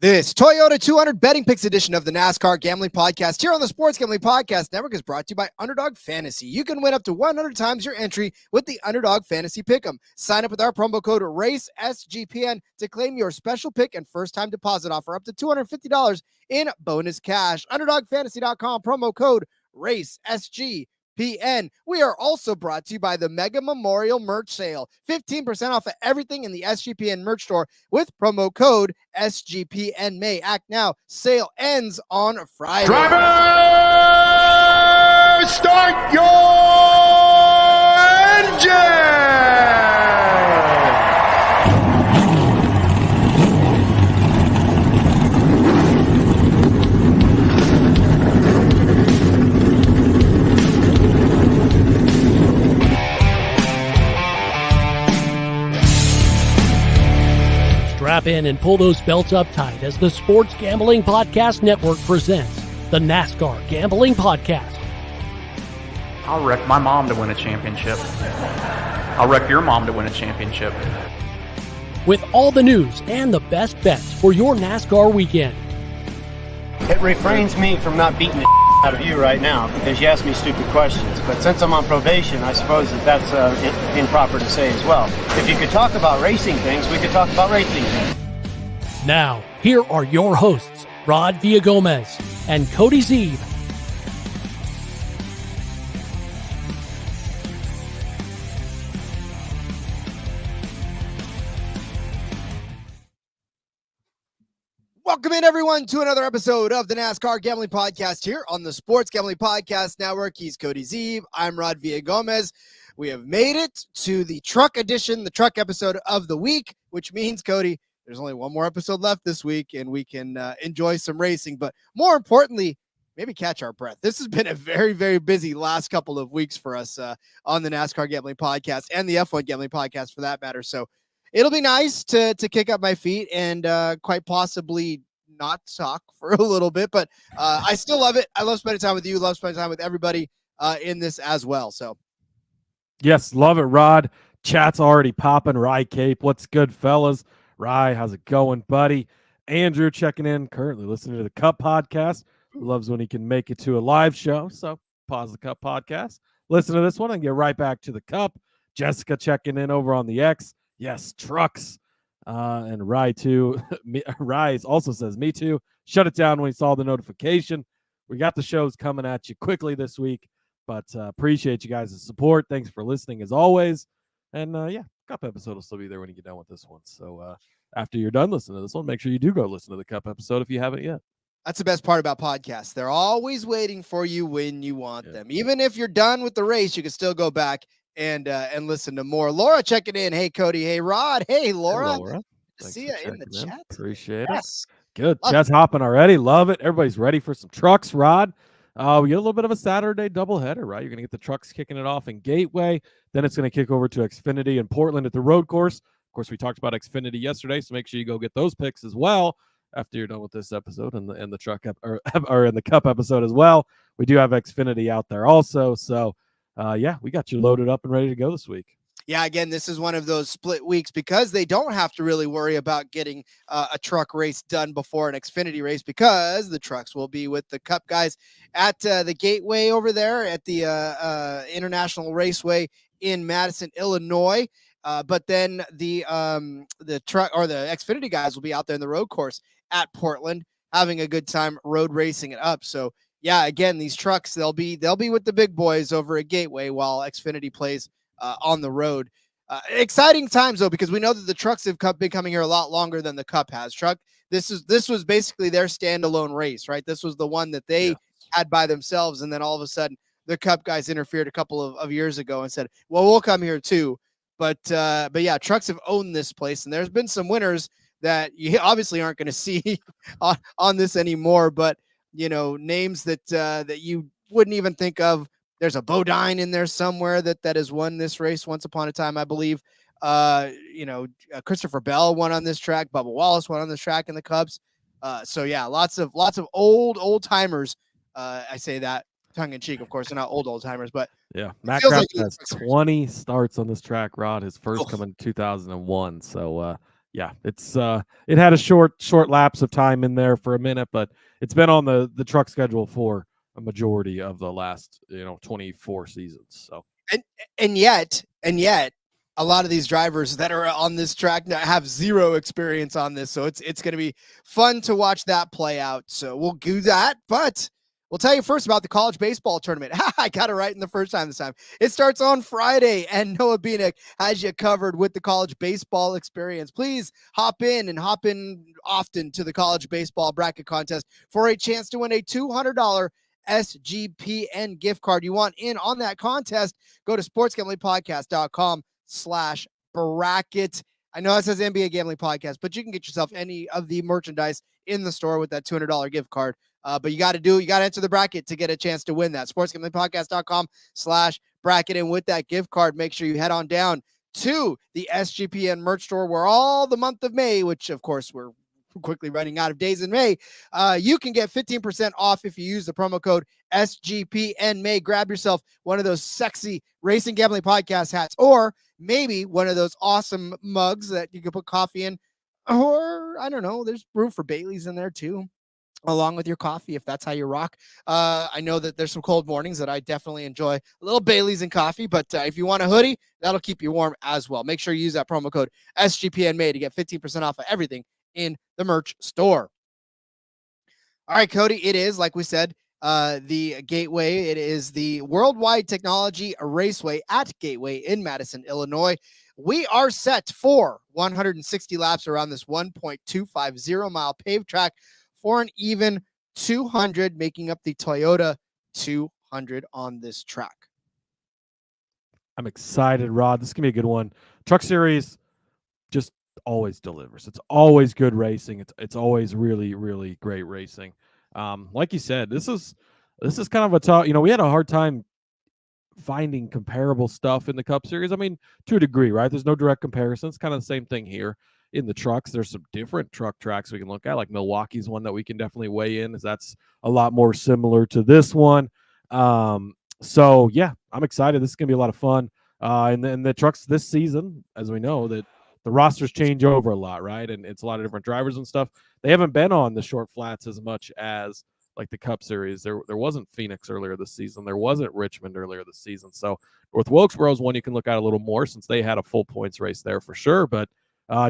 This Toyota 200 Betting Picks edition of the NASCAR Gambling Podcast here on the Sports Gambling Podcast Network is brought to you by Underdog Fantasy. You can win up to 100 times your entry with the Underdog Fantasy Pick'em. Sign up with our promo code RACESGPN to claim your special pick and first-time deposit offer up to $250 in bonus cash. UnderdogFantasy.com, promo code RACESGPN. We are also brought to you by the Mega Memorial Merch Sale. 15% off of everything in the SGPN merch store with promo code SGPN May. Act now. Sale ends on Friday. Driver, start your engine! Strap in and pull those belts up tight as the Sports Gambling Podcast Network presents the NASCAR Gambling Podcast. I'll wreck my mom to win a championship. I'll wreck your mom to win a championship. With all the news and the best bets for your NASCAR weekend. It refrains me from not beating the out of you right now because you asked me stupid questions. But since I'm on probation, I suppose that's improper to say as well. If you could talk about racing things, we could talk about racing things. Now, here are your hosts, Rod Villagomez and Cody Zeeb. Welcome in, everyone, to another episode of the NASCAR Gambling Podcast here on the Sports Gambling Podcast Network. He's Cody Zeeb. I'm Rod Villagomez. We have made it to the truck edition, the truck episode of the week, which means, Cody, there's only one more episode left this week, and we can enjoy some racing. But more importantly, maybe catch our breath. This has been a very, very busy last couple of weeks for us on the NASCAR Gambling Podcast and the F1 Gambling Podcast for that matter. So it'll be nice to kick up my feet and quite possibly not talk for a little bit, but I still love it. I love spending time with you. Love spending time with everybody in this as well. So, yes, love it, Rod. Chat's already popping. Rye Cape, what's good, fellas? Rye, how's it going, buddy? Andrew checking in, currently listening to the Cup Podcast. Loves when he can make it to a live show. So pause the Cup Podcast, listen to this one, and get right back to the Cup. Jessica checking in over on the X. Yes, trucks. And Rye too. Rye also says, me too. Shut it down when he saw the notification. We got the shows coming at you quickly this week, but appreciate you guys' support. Thanks for listening as always. And yeah, Cup episode will still be there when you get done with this one. So after you're done listening to this one, make sure you do go listen to the Cup episode if you haven't yet. That's the best part about podcasts. They're always waiting for you when you want them. Even if you're done with the race, you can still go back and listen to more. Laura checking in. Hey, Cody. Hey, Rod. Hey, Laura. Hey, Laura. See you in the chat. Appreciate it. Good. Chat's hopping already. Love it. Everybody's ready for some trucks, Rod. We get a little bit of a Saturday doubleheader, right? You're going to get the trucks kicking it off in Gateway. Then it's going to kick over to Xfinity and Portland at the road course. Of course, we talked about Xfinity yesterday, so make sure you go get those picks as well after you're done with this episode and the truck or in the Cup episode as well. We do have Xfinity out there also. So, yeah, we got you loaded up and ready to go this week. Yeah, again, this is one of those split weeks because they don't have to really worry about getting a truck race done before an Xfinity race because the trucks will be with the Cup guys at the Gateway over there at the International Raceway in Madison, Illinois. But then the truck or the Xfinity guys will be out there in the road course at Portland having a good time road racing it up. So, yeah, again, these trucks, they'll be with the big boys over at Gateway while Xfinity plays on the road. Exciting times though, because we know that the trucks have been coming here a lot longer than the Cup has. This was basically their standalone race, right? This was the one that they had by themselves, and then all of a sudden the Cup guys interfered a couple of years ago and said, "Well, we'll come here too." But yeah, trucks have owned this place, and there's been some winners that you obviously aren't going to see on this anymore. But you know, names that you wouldn't even think of. There's a Bodine in there somewhere that has won this race once upon a time, I believe. Christopher Bell won on this track. Bubba Wallace won on this track in the Cubs. So yeah, lots of old timers. I say that tongue in cheek, of course. They're not old timers, but yeah, Matt Craft has 20 starts on this track. Rod, his first coming in 2001. So yeah, it's it had a short lapse of time in there for a minute, but it's been on the truck schedule for a majority of the last 24 seasons. So and yet a lot of these drivers that are on this track now have zero experience on this, so it's going to be fun to watch that play out. So we'll do that, but we'll tell you first about the college baseball tournament. I got it right in the first time this time. It starts on Friday, and Noah Bieniek has you covered with the college baseball experience. Please hop in often to the college baseball bracket contest for a chance to win a $200 SGPN gift card. You want in on that contest, go to sportsgamblingpodcast.com/bracket. I know it says NBA Gambling Podcast, but you can get yourself any of the merchandise in the store with that $200 gift card. But you got to enter the bracket to get a chance to win that. sportsgamblingpodcast.com/bracket. And with that gift card, make sure you head on down to the SGPN merch store, where all the month of May, which of course we're quickly running out of days in May, you can get 15% off if you use the promo code SGPN May. Grab yourself one of those sexy Racing Gambling Podcast hats, or maybe one of those awesome mugs that you can put coffee in, or I don't know, there's room for Baileys in there too, along with your coffee, if that's how you rock. I know that there's some cold mornings that I definitely enjoy a little Baileys and coffee, but if you want a hoodie, that'll keep you warm as well. Make sure you use that promo code SGPN May to get 15% off of everything in the merch store. All right, Cody, it is, like we said, the Gateway. It is the World Wide Technology Raceway at Gateway in Madison, Illinois. We are set for 160 laps around this 1.250 mile paved track for an even 200, making up the Toyota 200 on this track. I'm excited, Rod. This is gonna be a good one. Truck Series just always delivers. It's always good racing. It's always really, really great racing. Like you said, this is kind of a tough. We had a hard time finding comparable stuff in the Cup Series. I mean, to a degree, right? There's no direct comparison. It's kind of the same thing here in the trucks. There's some different truck tracks we can look at, like Milwaukee's one that we can definitely weigh in, as that's a lot more similar to this one. So yeah, I'm excited. This is gonna be a lot of fun. And the trucks this season, as we know, that the rosters change over a lot, right? And it's a lot of different drivers and stuff. They haven't been on the short flats as much as like the Cup Series. There wasn't Phoenix earlier this season. There wasn't Richmond earlier this season. So North Wilkesboro is one you can look at a little more, since they had a full points race there for sure. But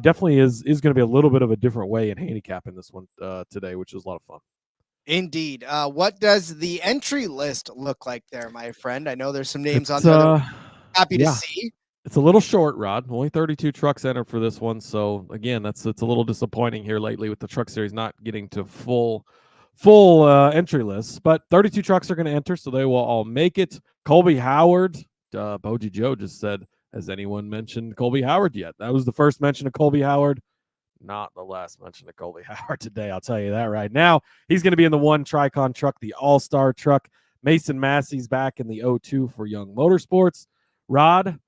definitely is going to be a little bit of a different way in handicapping this one today, which is a lot of fun. Indeed. What does the entry list look like there, my friend? I know there's some names on there. Happy to see. It's a little short, Rod. Only 32 trucks entered for this one. So again, it's a little disappointing here lately with the Truck Series not getting to full entry lists. But 32 trucks are going to enter, so they will all make it. Colby Howard, Boji Joe just said, has anyone mentioned Colby Howard yet? That was the first mention of Colby Howard, not the last mention of Colby Howard today. I'll tell you that right now. He's going to be in the one Tricon truck, the All-Star truck. Mason Massey's back in the 02 for Young Motorsports. Rod,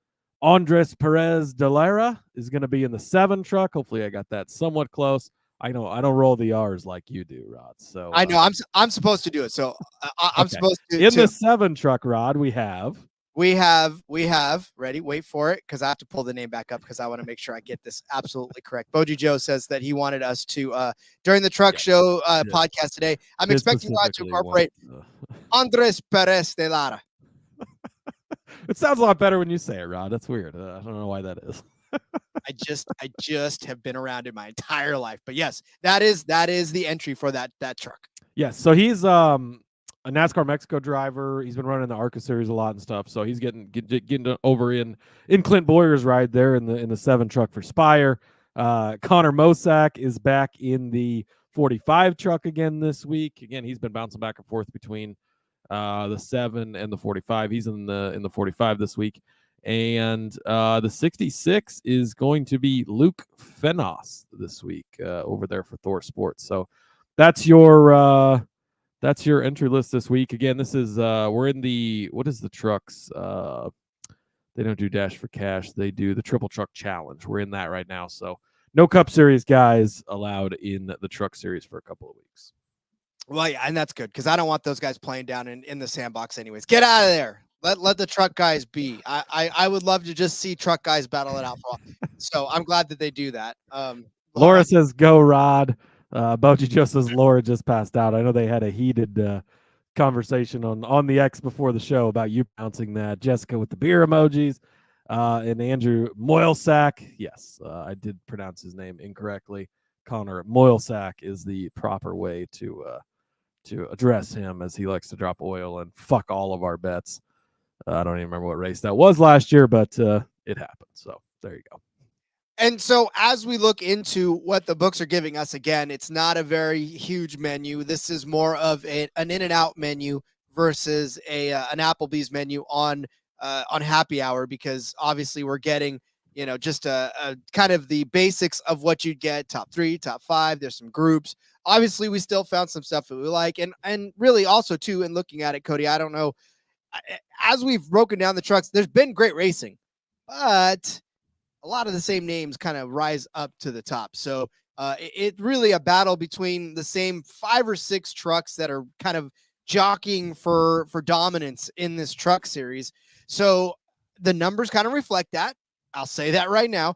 Andres Perez de Lara is going to be in the 7 truck. Hopefully I got that somewhat close. I know I don't roll the R's like you do, Rod. So I know I'm supposed to do it. So I'm okay. supposed to. In the 7 truck, Rod, we have ready. Wait for it, because I have to pull the name back up because I want to make sure I get this absolutely correct. Boji Joe says that he wanted us to during the truck show podcast today. I'm expecting Rod to incorporate Andres Perez de Lara. It sounds a lot better when you say it, Rod. That's weird. I don't know why that is. I just have been around it my entire life. But yes, that is the entry for that truck. Yes. So he's a NASCAR Mexico driver. He's been running the ARCA series a lot and stuff. So he's getting over in Clint Boyer's ride there in the 7 truck for Spire. Connor Mosack is back in the 45 truck again this week. Again, he's been bouncing back and forth between the 7 and the 45. He's in the 45 this week. And the 66 is going to be Luke Fenos this week over there for Thor Sports. So that's your entry list this week. Again, this is we're in the, what is the trucks? They don't do Dash for Cash. They do the Triple Truck Challenge. We're in that right now. So no Cup Series guys allowed in the Truck Series for a couple of weeks. Well, yeah, and that's good, because I don't want those guys playing down in the sandbox anyways. Get out of there. Let the truck guys be. I would love to just see truck guys battle it out for all. So I'm glad that they do that. Laura says, "Go, Rod." Boji Joe says Laura just passed out. I know they had a heated conversation on the X before the show about you pronouncing that. Jessica with the beer emojis, and Andrew Moylesack. Yes, I did pronounce his name incorrectly. Connor Moylesack is the proper way to address him, as he likes to drop oil and fuck all of our bets. I don't even remember what race that was last year, but it happened. So there you go. And so as we look into what the books are giving us, again, it's not a very huge menu. This is more of an In-N-Out menu versus an Applebee's menu on happy hour, because obviously we're getting, just a kind of the basics of what you'd get, top 3, top 5. There's some groups. Obviously, we still found some stuff that we like. And really also, too, in looking at it, Cody, I don't know, as we've broken down the trucks, there's been great racing, but a lot of the same names kind of rise up to the top. So it's really a battle between the same 5 or 6 trucks that are kind of jockeying for dominance in this truck series. So the numbers kind of reflect that. I'll say that right now.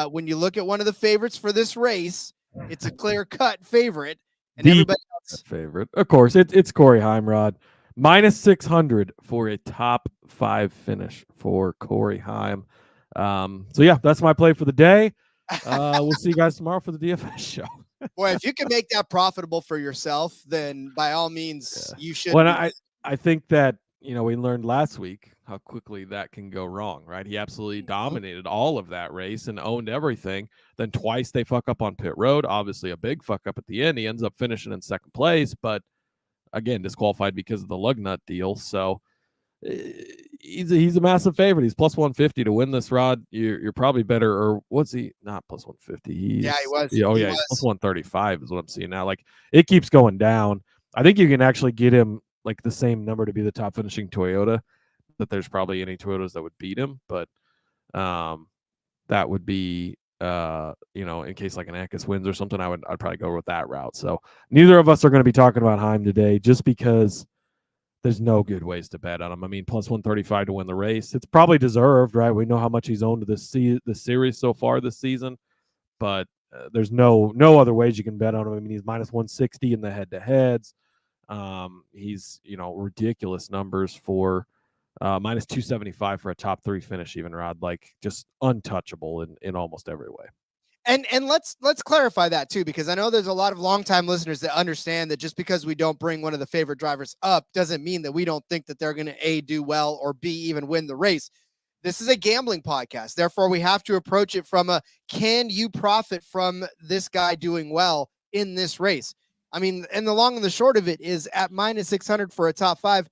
When you look at one of the favorites for this race, it's a clear-cut favorite. And everybody else favorite, of course, it's Corey Heimrod. -600 for a top 5 finish for Corey Heim. So yeah, that's my play for the day. We'll see you guys tomorrow for the DFS show. Boy, if you can make that profitable for yourself, then by all means, you should. Well, I think that, we learned last week how quickly that can go wrong, right? He absolutely dominated all of that race and owned everything. Then twice they fuck up on pit road. Obviously a big fuck up at the end. He ends up finishing in second place, but again, disqualified because of the lug nut deal. So he's a massive favorite. He's plus 150 to win this, Rod. You're probably better, or what's he? Not plus 150. Yeah, he was. He's plus 135 is what I'm seeing now. Like, it keeps going down. I think you can actually get him like the same number to be the top finishing Toyota. That there's probably any Toyotas that would beat him, but that would be in case like an Eckes wins or something, I'd probably go with that route. So neither of us are going to be talking about Heim today, just because there's no good ways to bet on him. I mean, plus 135 to win the race. It's probably deserved, right? We know how much he's owned the series so far this season, but there's no other ways you can bet on him. I mean, he's -160 in the head-to-heads. He's, ridiculous numbers for -275 for a top 3 finish, even, Rod. Like, just untouchable in almost every way. And let's clarify that too, because I know there's a lot of longtime listeners that understand that just because we don't bring one of the favorite drivers up doesn't mean that we don't think that they're going to A, do well, or B, even win the race. This is a gambling podcast. Therefore, we have to approach it from can you profit from this guy doing well in this race? I mean, and the long and the short of it is, at -600 for a top 5,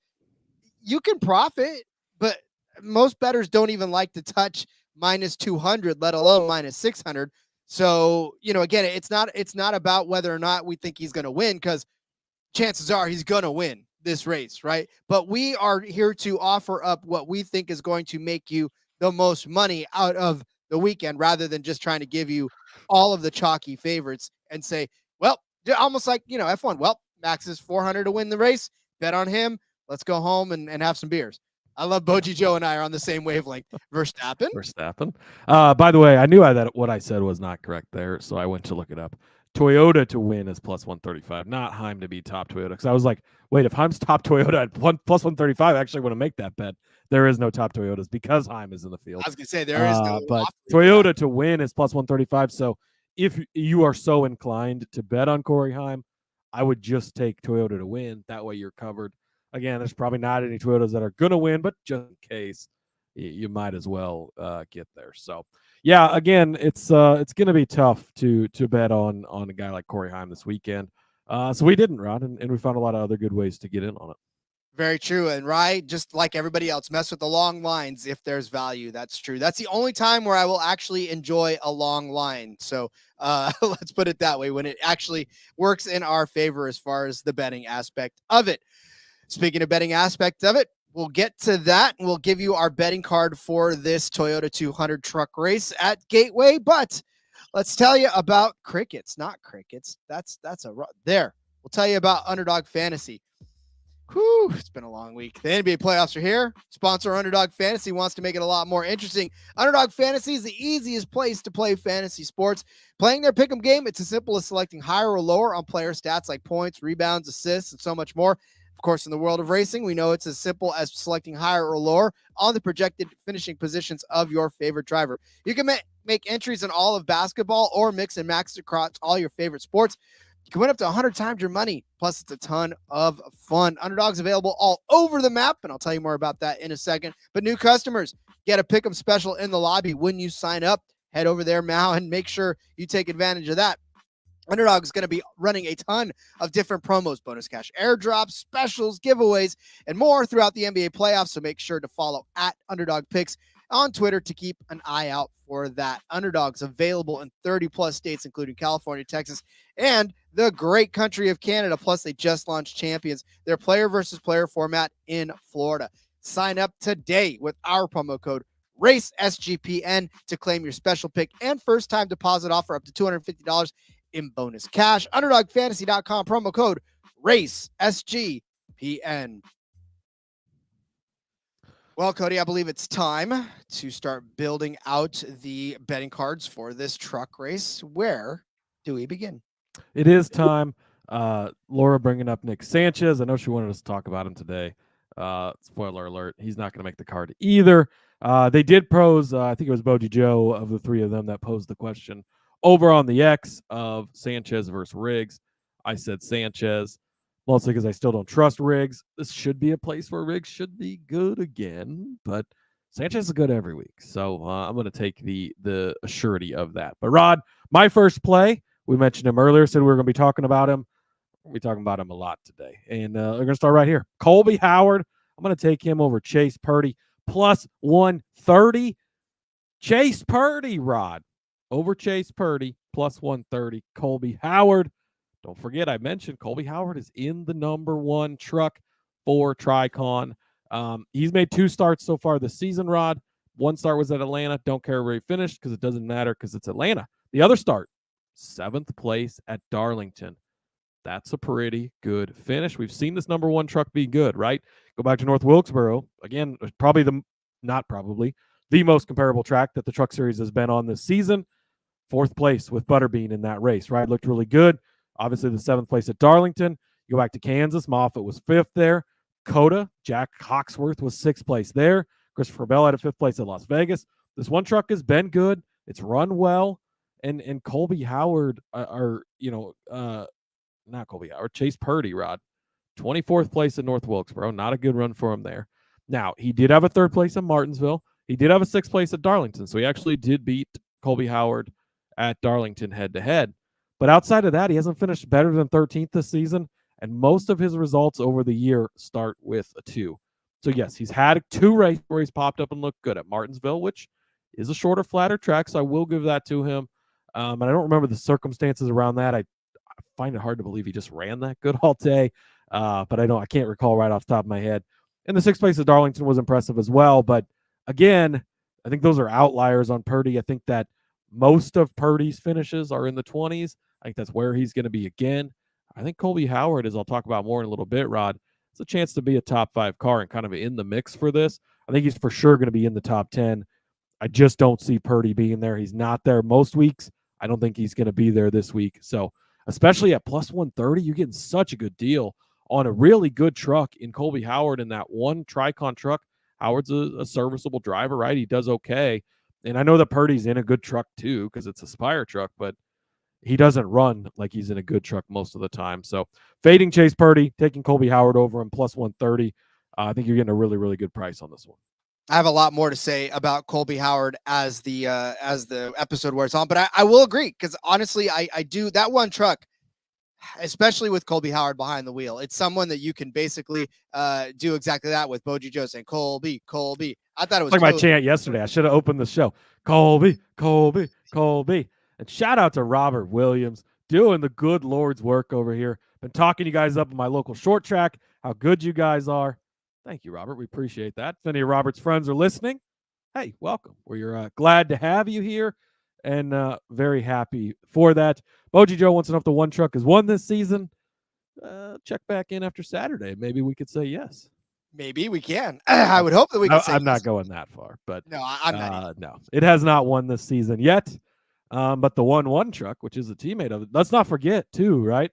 you can profit, but most bettors don't even like to touch -200, let alone -600. So, again, it's not about whether or not we think he's going to win, because chances are he's going to win this race, right? But we are here to offer up what we think is going to make you the most money out of the weekend, rather than just trying to give you all of the chalky favorites and say, well, almost like, F1. Well, Max is 400 to win the race. Bet on him. Let's go home and have some beers. I love Boji Joe and I are on the same wavelength. Verstappen. By the way, I knew that what I said was not correct there, so I went to look it up. Toyota to win is plus 135, not Heim to be top Toyota. Because I was like, wait, if Heim's top Toyota at plus 135, I actually want to make that bet. There is no top Toyotas because Heim is in the field. I was going to say, there is no. But Toyota to win is plus 135. So if you are so inclined to bet on Corey Heim, I would just take Toyota to win. That way you're covered. Again, there's probably not any Toyotas that are going to win, but just in case, you might as well get there. So, yeah, again, it's going to be tough to bet on a guy like Corey Heim this weekend. So we didn't, Rod, and we found a lot of other good ways to get in on it. Very true. And right, just like everybody else, mess with the long lines if there's value. That's true. That's the only time where I will actually enjoy a long line. So let's put it that way, when it actually works in our favor as far as the betting aspect of it. Speaking of betting aspect of it, we'll get to that. We'll give you our betting card for this Toyota 200 truck race at Gateway. But let's tell you about crickets, not crickets. We'll tell you about Underdog Fantasy. Whew, it's been a long week. The NBA playoffs are here. Sponsor Underdog Fantasy wants to make it a lot more interesting. Underdog Fantasy is the easiest place to play fantasy sports. Playing their pick'em game, it's as simple as selecting higher or lower on player stats like points, rebounds, assists, and so much more. Of course, in the world of racing, we know it's as simple as selecting higher or lower on the projected finishing positions of your favorite driver. You can make entries in all of basketball or mix and match across all your favorite sports. You can win up to 100 times your money. Plus, it's a ton of fun. Underdog's available all over the map, and I'll tell you more about that in a second. But new customers get a pick'em special in the lobby when you sign up. Head over there now and make sure you take advantage of that. Underdog is going to be running a ton of different promos, bonus cash airdrops, specials, giveaways, and more throughout the NBA playoffs. So make sure to follow at Underdog Picks on Twitter to keep an eye out for that. Underdog's available in 30 plus states, including California, Texas, and the great country of Canada. Plus, they just launched Champions, their player versus player format in Florida. Sign up today with our promo code RACESGPN to claim your special pick and first time deposit offer up to $250 in bonus cash. UnderdogFantasy.com, promo code RACESGPN. Well, Cody, I believe it's time to start building out the betting cards for this truck race. Where do we begin? It is time. Laura bringing up Nick Sanchez. I know she wanted us to talk about him today. Spoiler alert, he's not going to make the card either. They did pose, I think it was Boji Joe of the three of them that posed the question over on the X of Sanchez versus Riggs. I said Sanchez, mostly because I still don't trust Riggs. This should be a place where Riggs should be good again, but Sanchez is good every week. So I'm going to take the assurity of that. But Rod, my first play, we mentioned him earlier, said we were going to be talking about him. We'll be talking about him a lot today. And we're going to start right here. Colby Howard, I'm going to take him over Chase Purdy, plus 130. Chase Purdy, Rod, over Chase Purdy, plus 130. Colby Howard. Don't forget, I mentioned Colby Howard is in the number one truck for Tricon. He's made 2 starts so far this season, Rod. One start was at Atlanta. Don't care where he finished because it doesn't matter because it's Atlanta. The other start, 7th place at Darlington. That's a pretty good finish. We've seen this number one truck be good, right? Go back to North Wilkesboro. Again, probably the most comparable track that the Truck Series has been on this season. 4th place with Butterbean in that race, right? Looked really good. Obviously, the 7th place at Darlington. You go back to Kansas. Moffitt was 5th there. Coda, Jack Hawksworth was 6th place there. Christopher Bell had a 5th place at Las Vegas. This one truck has been good. It's run well. And Colby Howard not Colby Howard, Chase Purdy, Rod. 24th place at North Wilkesboro. Not a good run for him there. Now, he did have a 3rd place in Martinsville. He did have a 6th place at Darlington. So he actually did beat Colby Howard at Darlington head-to-head. But outside of that, he hasn't finished better than 13th this season. And most of his results over the year start with a 2. So, yes, he's had 2 races where he's popped up and looked good at Martinsville, which is a shorter, flatter track. So I will give that to him. And I don't remember the circumstances around that. I find it hard to believe he just ran that good all day. But I can't recall right off the top of my head. And the 6th place at Darlington was impressive as well. But again, I think those are outliers on Purdy. I think that most of Purdy's finishes are in the 20s. I think that's where he's going to be again. I think Colby Howard, as I'll talk about more in a little bit, Rod, it's a chance to be a top 5 car and kind of in the mix for this. I think he's for sure going to be in the top 10. I just don't see Purdy being there. He's not there most weeks. I don't think he's going to be there this week. So especially at plus 130, you're getting such a good deal on a really good truck in Colby Howard in that one Tricon truck. Howard's a serviceable driver, right? He does okay. And I know that Purdy's in a good truck too because it's a Spire truck, but he doesn't run like he's in a good truck most of the time. So fading Chase Purdy, taking Colby Howard over him plus 130. I think you're getting a really, really good price on this one. I have a lot more to say about Colby Howard as the episode wears on, but I will agree because honestly, I do that one truck, especially with Colby Howard behind the wheel. It's someone that you can basically do exactly that with. Boji Joe saying Colby. I thought it was like my chant yesterday. I should have opened the show. Colby. And shout out to Robert Williams doing the good Lord's work over here. Been talking you guys up in my local short track, how good you guys are. Thank you, Robert. We appreciate that. If any of Robert's friends are listening, hey, welcome. We're glad to have you here and very happy for that. Boji Joe wants to know if the one truck has won this season. check back in after Saturday. Maybe we could say yes. Maybe we can. I would hope that we can say I'm yes. not going that far, but No, I'm not either. no, it has not won this season yet. But the 1-1 truck, which is a teammate of it, let's not forget too, right?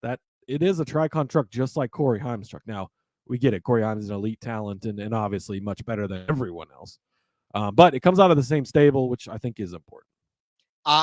That it is a Tricon truck just like Corey Heim's truck. Now, we get it. Corey Heim is an elite talent and obviously much better than everyone else. But it comes out of the same stable, which I think is important.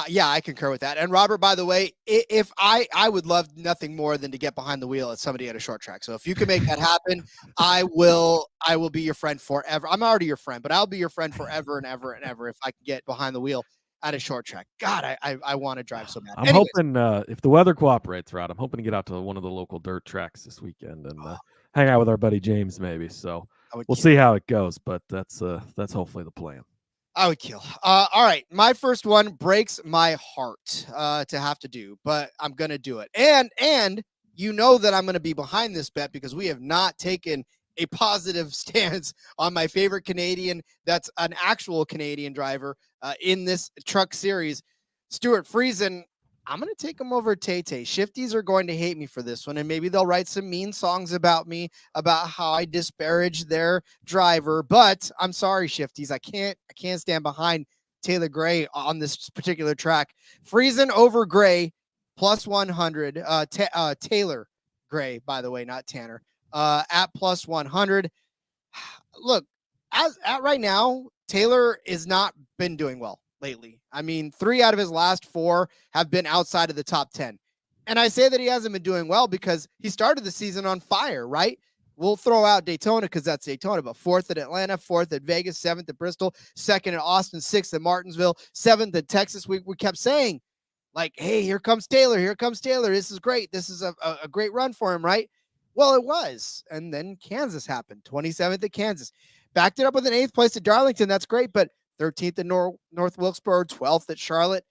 Yeah, I concur with that. And Robert, by the way, if I would love nothing more than to get behind the wheel at somebody at a short track. So if you can make that happen, I will be your friend forever. I'm already your friend, but I'll be your friend forever and ever and ever if I can get behind the wheel at a short track. God, I want to drive so bad. I'm hoping if the weather cooperates, Rod, I'm hoping to get out to one of the local dirt tracks this weekend and hang out with our buddy James maybe. So we'll see how it goes, but that's hopefully the plan. I would kill. All right. My first one breaks my heart to have to do, but I'm going to do it. And you know that I'm going to be behind this bet because we have not taken a positive stance on my favorite Canadian. That's an actual Canadian driver in this truck series, Stuart Friesen. I'm going to take him over Tay-Tay. Shifties are going to hate me for this one, and maybe they'll write some mean songs about me, about how I disparage their driver. But I'm sorry, Shifties. I can't stand behind Taylor Gray on this particular track. Friesen over Gray, plus 100. Taylor Gray, by the way, not Tanner, at plus 100. Look, at right now, Taylor has not been doing well lately. I mean, 3 out of his last 4 have been outside of the top 10. And I say that he hasn't been doing well because he started the season on fire, right? We'll throw out Daytona because that's Daytona, but 4th at Atlanta, 4th at Vegas, 7th at Bristol, 2nd at Austin, 6th at Martinsville, 7th at Texas. We kept saying, like, hey, here comes Taylor. Here comes Taylor. This is great. This is a great run for him, right? Well, it was. And then Kansas happened, 27th at Kansas. Backed it up with an 8th place at Darlington. That's great, but 13th at North Wilkesboro, 12th at Charlotte.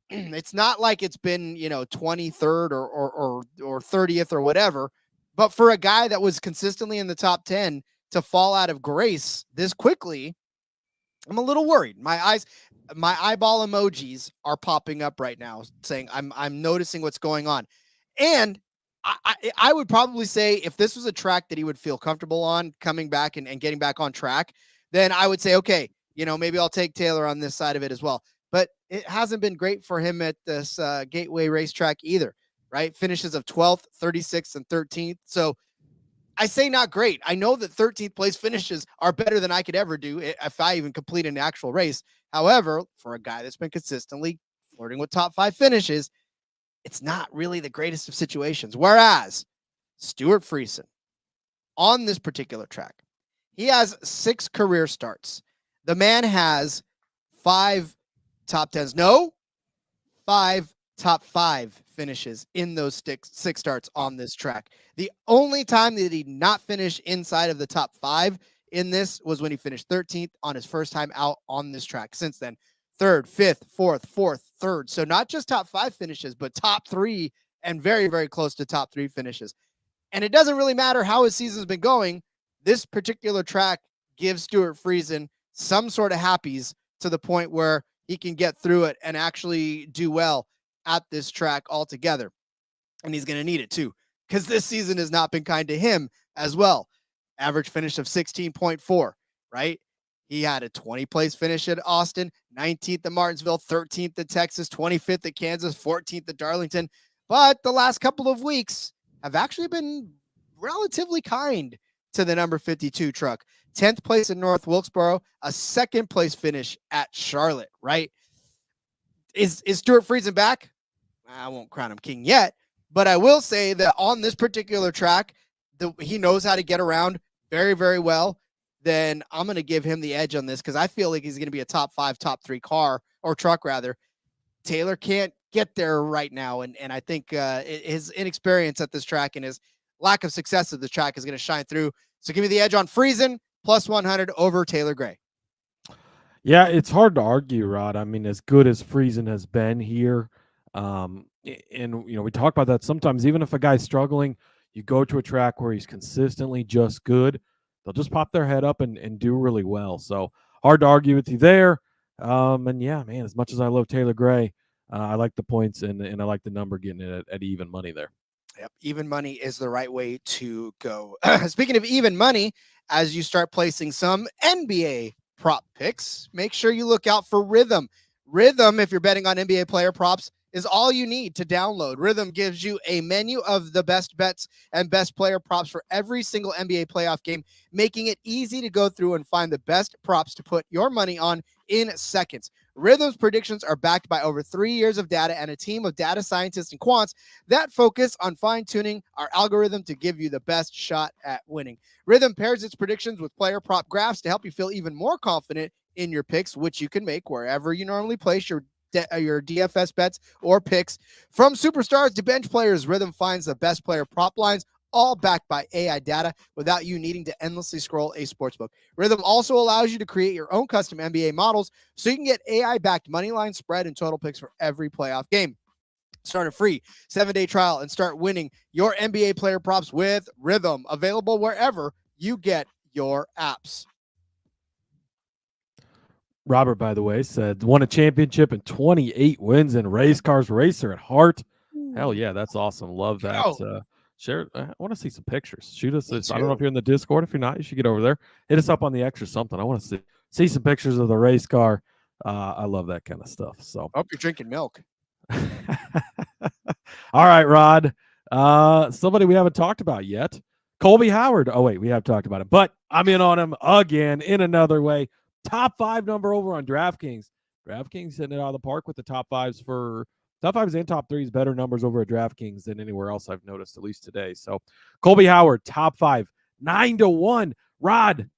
It's not like it's been, 23rd or 30th or whatever. But for a guy that was consistently in the top 10 to fall out of grace this quickly, I'm a little worried. My eyeball emojis are popping up right now saying I'm noticing what's going on. And I would probably say if this was a track that he would feel comfortable on coming back and getting back on track, then I would say, okay, maybe I'll take Taylor on this side of it as well. But it hasn't been great for him at this Gateway racetrack either, right? Finishes of 12th, 36th, and 13th. So I say not great. I know that 13th place finishes are better than I could ever do if I even complete an actual race. However, for a guy that's been consistently flirting with top 5 finishes, it's not really the greatest of situations. Whereas Stuart Friesen on this particular track, he has 6 career starts. The man has 5 top 10s. No, 5 top 5 finishes in those 6 starts on this track. The only time that he did not finish inside of the top 5 in this was when he finished 13th on his first time out on this track. Since then, 3rd, 5th, 4th, 3rd. So not just top 5 finishes, but top 3 and very, very close to top 3 finishes. And it doesn't really matter how his season's been going. This particular track gives Stuart Friesen some sort of happies to the point where he can get through it and actually do well at this track altogether. And he's going to need it too, because this season has not been kind to him as well. Average finish of 16.4, right? He had a 20th place finish at Austin, 19th at Martinsville, 13th at Texas, 25th at Kansas, 14th at Darlington. But the last couple of weeks have actually been relatively kind to the number 52 truck. 10th place in North Wilkesboro, a 2nd place finish at Charlotte, right? Is Stuart Friesen back? I won't crown him king yet, but I will say that on this particular track, he knows how to get around very, very well. Then I'm going to give him the edge on this because I feel like he's going to be a top 5, top 3 car or truck rather. Taylor can't get there right now. And I think his inexperience at this track and his lack of success at this track is going to shine through. So give me the edge on Friesen, plus 100 over Taylor Gray. Yeah, it's hard to argue, Rod. I mean, as good as Friesen has been here, and we talk about that sometimes. Even if a guy's struggling, you go to a track where he's consistently just good, they'll just pop their head up and do really well. So hard to argue with you there. And yeah, man, as much as I love Taylor Gray, I like the points and I like the number getting it at even money there. Yep, even money is the right way to go. Speaking of even money, as you start placing some NBA prop picks, make sure you look out for Rhythm. Rhythm, if you're betting on NBA player props, is all you need to download. Rhythm gives you a menu of the best bets and best player props for every single NBA playoff game, making it easy to go through and find the best props to put your money on in seconds. Rhythm's predictions are backed by over 3 years of data and a team of data scientists and quants that focus on fine-tuning our algorithm to give you the best shot at winning. Rhythm pairs its predictions with player prop graphs to help you feel even more confident in your picks, which you can make wherever you normally place your DFS bets or picks. From superstars to bench players, Rhythm finds the best player prop lines, all backed by AI data without you needing to endlessly scroll a sportsbook. Rhythm also allows you to create your own custom NBA models so you can get AI-backed money line, spread, and total picks for every playoff game. Start a free 7-day trial and start winning your NBA player props with Rhythm, available wherever you get your apps. Robert, by the way, said won a championship and 28 wins in race cars, racer at heart. Hell yeah, that's awesome. Love that. Share. I want to see some pictures. Shoot us this. I don't know if you're in the Discord. If you're not, you should get over there. Hit us up on the X or something. I want to see some pictures of the race car. I love that kind of stuff. So I hope you're drinking milk. All right, Rod. Somebody we haven't talked about yet. Colby Howard. Oh, wait, we have talked about him, but I'm in on him again in another way. Top 5 number over on DraftKings. DraftKings hitting it out of the park with the top 5s and top 3s, better numbers over at DraftKings than anywhere else I've noticed, at least today. So Colby Howard, top 5, 9-1. Rod,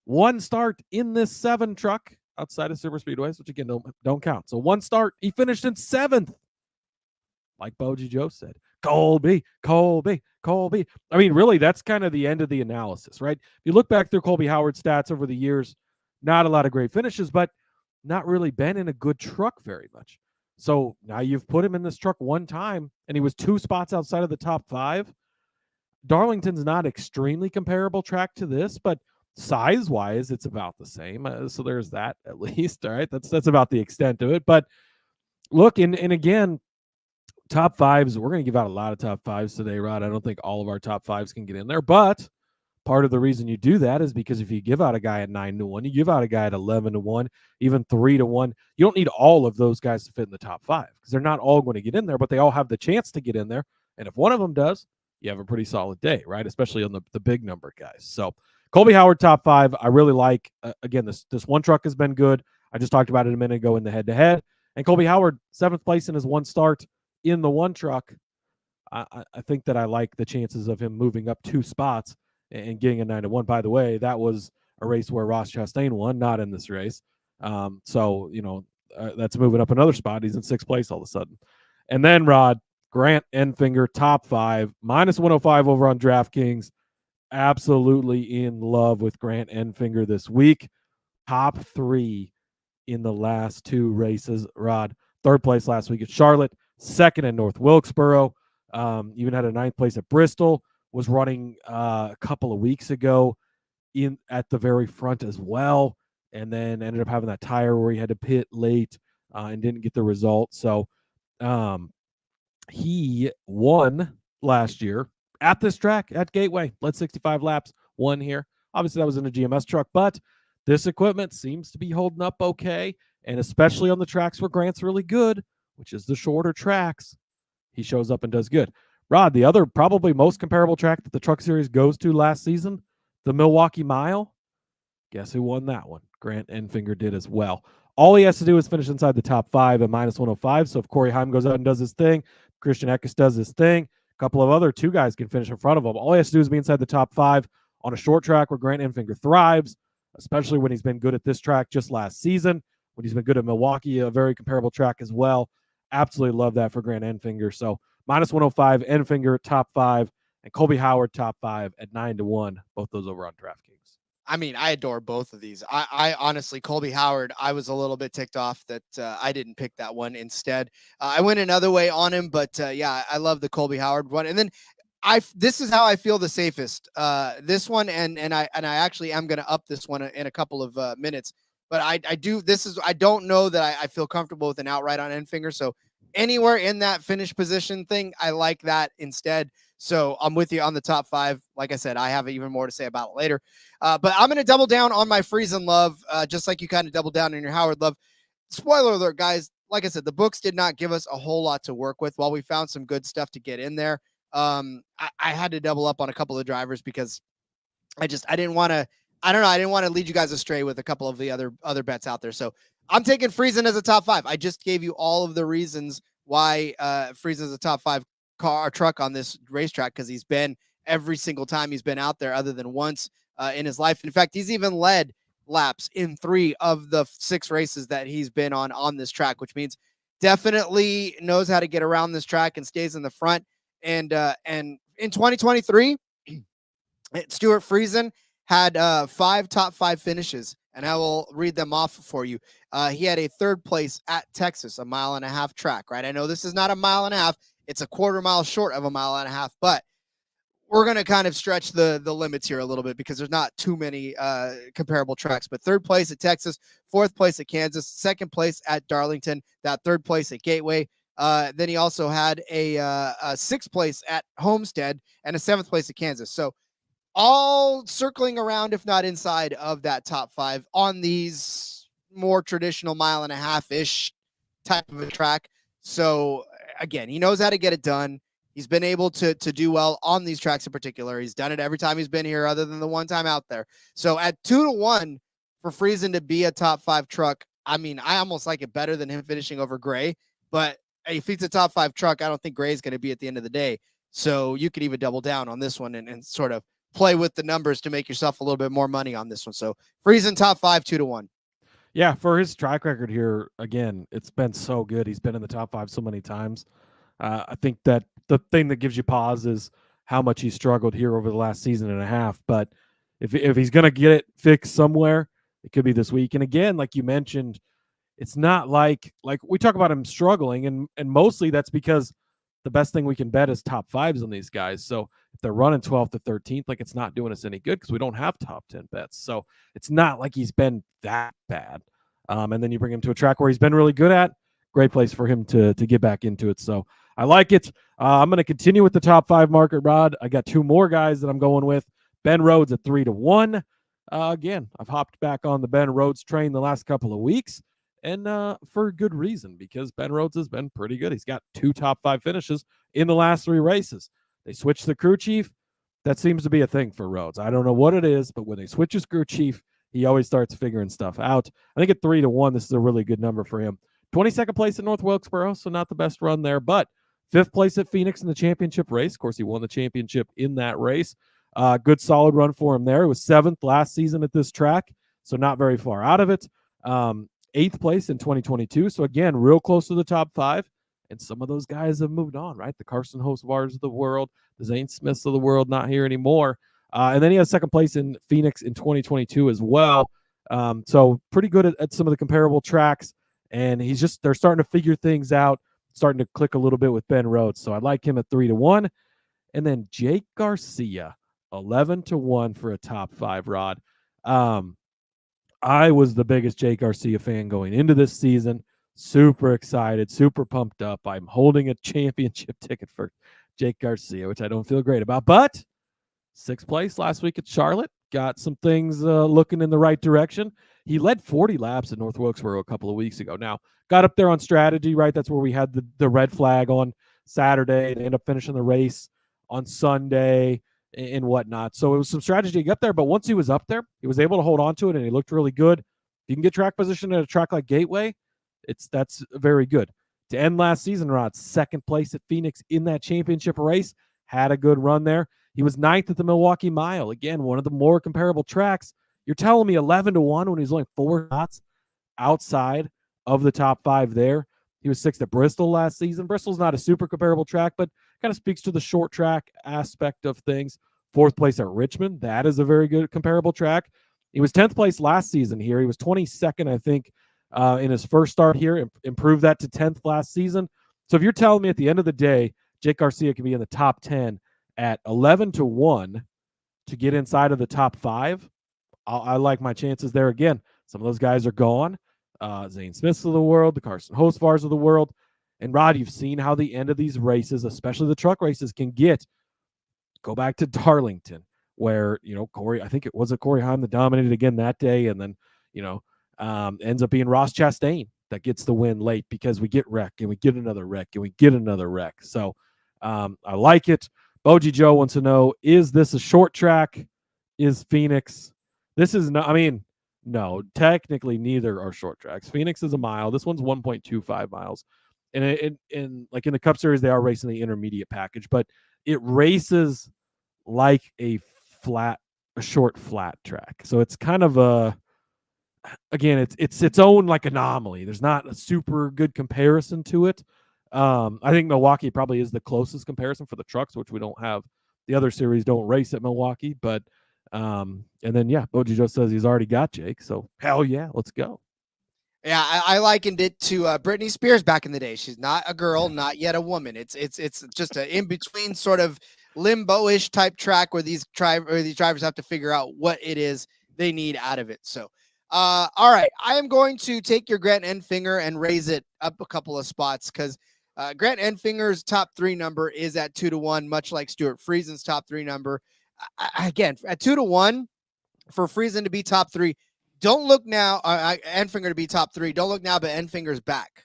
1 start in this 7 truck outside of super speedways, which again don't count. So 1 start, he finished in 7th. Like Boji Joe said, Colby. I mean, really, that's kind of the end of the analysis, right? If you look back through Colby Howard's stats over the years, not a lot of great finishes, but not really been in a good truck very much. So now you've put him in this truck 1 time, and he was 2 spots outside of the top 5. Darlington's not extremely comparable track to this, but size-wise, it's about the same. So there's that at least. All right, that's about the extent of it. But look, and again, top 5s. We're going to give out a lot of top 5s today, Rod. I don't think all of our top 5s can get in there, but part of the reason you do that is because if you give out a guy at 9-1, you give out a guy at 11-1, even 3-1, you don't need all of those guys to fit in the top 5 because they're not all going to get in there, but they all have the chance to get in there. And if one of them does, you have a pretty solid day, right? Especially on the big number guys. So Colby Howard, top 5. I really like, again, this 1 truck has been good. I just talked about it a minute ago in the head-to-head. And Colby Howard, 7th place in his 1 start in the 1 truck. I think that I like the chances of him moving up 2 spots and getting a 9-1. By the way, that was a race where Ross Chastain won, not in this race. So, that's moving up another spot. He's in 6th place all of a sudden. And then, Rod, Grant Enfinger, top 5, -105 over on DraftKings. Absolutely in love with Grant Enfinger this week. Top 3 in the last 2 races, Rod. 3rd place last week at Charlotte, 2nd in North Wilkesboro. Even had a 9th place at Bristol. Was running a couple of weeks ago at the very front as well, and then ended up having that tire where he had to pit late and didn't get the result. So he won last year at this track at Gateway, led 65 laps, won here. Obviously, that was in a GMS truck, but this equipment seems to be holding up okay, and especially on the tracks where Grant's really good, which is the shorter tracks, he shows up and does good. Rod, the other probably most comparable track that the Truck Series goes to last season, the Milwaukee Mile. Guess who won that one? Grant Enfinger did as well. All he has to do is finish inside the top 5 at -105. So if Corey Heim goes out and does his thing, Christian Eckes does his thing, a couple of other 2 guys can finish in front of him. All he has to do is be inside the top 5 on a short track where Grant Enfinger thrives, especially when he's been good at this track just last season, when he's been good at Milwaukee, a very comparable track as well. Absolutely love that for Grant Enfinger. So -105, Enfinger, top 5, and Colby Howard, top 5 at 9-1. Both those over on DraftKings. I mean, I adore both of these. I honestly, Colby Howard, I was a little bit ticked off that I didn't pick that one instead. I went another way on him, but yeah, I love the Colby Howard one. And then this is how I feel the safest. This one, and I actually am going to up this one in a couple of minutes. But I don't know that I feel comfortable with an outright on Enfinger. So anywhere in that finish position thing, I like that instead. So I'm with you on the top 5. Like I said, I have even more to say about it later. But I'm going to double down on my Friesen love, just like you kind of double down on your Howard love. Spoiler alert, guys. Like I said, the books did not give us a whole lot to work with. While we found some good stuff to get in there, I had to double up on a couple of drivers because I didn't want to. I don't know. I didn't want to lead you guys astray with a couple of the other bets out there. So I'm taking Friesen as a top 5. I just gave you all of the reasons why Friesen is a top 5 car or truck on this racetrack, because he's been every single time he's been out there other than once in his life. In fact, he's even led laps in 3 of the 6 races that he's been on this track, which means definitely knows how to get around this track and stays in the front. And in 2023, Stuart Friesen had 5 top 5 finishes, and I will read them off for you. He had a 3rd place at Texas, a 1.5 mile track, right? I know this is not a 1.5 mile. It's a 1/4 mile short of a 1.5 mile, but we're going to kind of stretch the limits here a little bit because there's not too many comparable tracks. But 3rd place at Texas, 4th place at Kansas, 2nd place at Darlington, that 3rd place at Gateway. Then he also had a 6th place at Homestead and a 7th place at Kansas. So all circling around, if not inside of that top 5 on these more traditional 1.5 mile-ish type of a track. So again, he knows how to get it done. He's been able to do well on these tracks in particular. He's done it every time he's been here other than the one time out there. So at 2-1 for Friesen to be a top 5 truck, I mean, I almost like it better than him finishing over Gray, but if he's a top 5 truck, I don't think Gray's going to be at the end of the day. So you could even double down on this one and sort of play with the numbers to make yourself a little bit more money on this one. So Friesen top 5, 2-1. Yeah, for his track record here, again, it's been so good. He's been in the top 5 so many times. I think that the thing that gives you pause is how much he struggled here over the last season and a half. But if he's going to get it fixed somewhere, it could be this week. And again, like you mentioned, it's not like we talk about him struggling, and mostly that's because the best thing we can bet is top 5s on these guys. So if they're running 12th to 13th, like it's not doing us any good because we don't have top 10 bets. So it's not like he's been that bad. And then you bring him to a track where he's been really good at. Great place for him to get back into it. So I like it. I'm going to continue with the top 5 market, Rod. I got 2 more guys that I'm going with. Ben Rhodes at 3-1. Again, I've hopped back on the Ben Rhodes train the last couple of weeks, and for good reason, because Ben Rhodes has been pretty good. He's got 2 top 5 finishes in the last 3 races. They switched the crew chief. That seems to be a thing for Rhodes. I don't know what it is, but when they switch his crew chief, he always starts figuring stuff out. I think at 3-1, this is a really good number for him. 22nd place at North Wilkesboro, so not the best run there, but 5th place at Phoenix in the championship race. Of course, he won the championship in that race. Good solid run for him there. It was 7th last season at this track, so not very far out of it. 8th place in 2022, so again, real close to the top 5. And some of those guys have moved on, right? The Carson Hosvars of the world, the Zane Smiths of the world, not here anymore. And then he has 2nd place in Phoenix in 2022 as well. So pretty good at some of the comparable tracks. And they're starting to figure things out, starting to click a little bit with Ben Rhodes. So I like him at 3-1. And then Jake Garcia, 11-1 for a top 5, Rod. I was the biggest Jake Garcia fan going into this season. Super excited, super pumped up. I'm holding a championship ticket for Jake Garcia, which I don't feel great about. But 6th place last week at Charlotte. Got some things looking in the right direction. He led 40 laps at North Wilkesboro a couple of weeks ago. Now, got up there on strategy, right? That's where we had the red flag on Saturday. They ended up finishing the race on Sunday and whatnot. So it was some strategy to get there. But once he was up there, he was able to hold on to it, and he looked really good. If you can get track position at a track like Gateway, that's very good. To end last season, Rod, 2nd place at Phoenix in that championship race. Had a good run there. He was 9th at the Milwaukee Mile. Again, one of the more comparable tracks. You're telling me 11-1 when he's only 4 shots outside of the top 5 there. He was 6th at Bristol last season. Bristol's not a super comparable track, but kind of speaks to the short track aspect of things. 4th place at Richmond. That is a very good comparable track. He was 10th place last season here. He was 22nd, I think, in his first start here. Improved that to 10th last season. So if you're telling me at the end of the day, Jake Garcia can be in the top 10 at 11-1 to get inside of the top 5, I like my chances there. Again, some of those guys are gone. Zane Smiths of the world, the Carson Hosvars of the world. And Rod, you've seen how the end of these races, especially the truck races, can get Go back to Darlington, where, I think it was Corey Heim that dominated again that day. And then, ends up being Ross Chastain that gets the win late because we get wreck and we get another wreck and we get another wreck. So I like it. Boji Joe wants to know, is this a short track? Is Phoenix? This is not, no, technically neither are short tracks. Phoenix is a mile. This one's 1.25 miles. And like in the Cup Series, they are racing the intermediate package, but it races like a short flat track. So it's kind of again, it's its own like anomaly. There's not a super good comparison to it. I think Milwaukee probably is the closest comparison for the trucks, which we don't have. The other series don't race at Milwaukee, but and then Boji Joe says he's already got Jake, so hell yeah, let's go. Yeah, I likened it to Britney Spears back in the day. She's not a girl, not yet a woman. It's just an in between sort of limbo-ish type track where these drivers have to figure out what it is they need out of it. So, all right, I am going to take your Grant Enfinger and raise it up a couple of spots because Grant Enfinger's top 3 number is at 2-1, much like Stuart Friesen's top 3 number. Again, at 2-1 for Friesen to be top 3. Don't look now. Enfinger to be top 3. Don't look now, but Enfinger's back.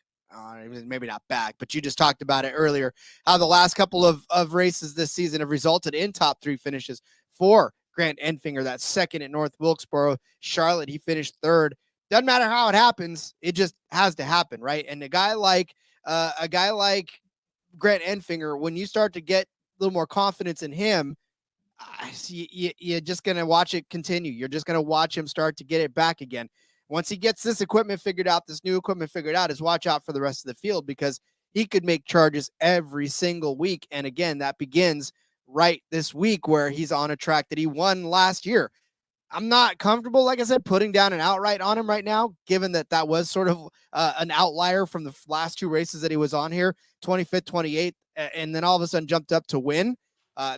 Maybe not back, but you just talked about it earlier. How the last couple of races this season have resulted in top 3 finishes for Grant Enfinger. That second at North Wilkesboro. Charlotte, he finished 3rd. Doesn't matter how it happens. It just has to happen, right? And a guy like Grant Enfinger, when you start to get a little more confidence in him, you're just going to watch it continue. You're just going to watch him start to get it back again. Once he gets this equipment figured out, this new equipment figured out, is watch out for the rest of the field because he could make charges every single week. And again, that begins right this week where he's on a track that he won last year. I'm not comfortable, like I said, putting down an outright on him right now, given that was sort of an outlier from the last 2 races that he was on here, 25th, 28th, and then all of a sudden jumped up to win.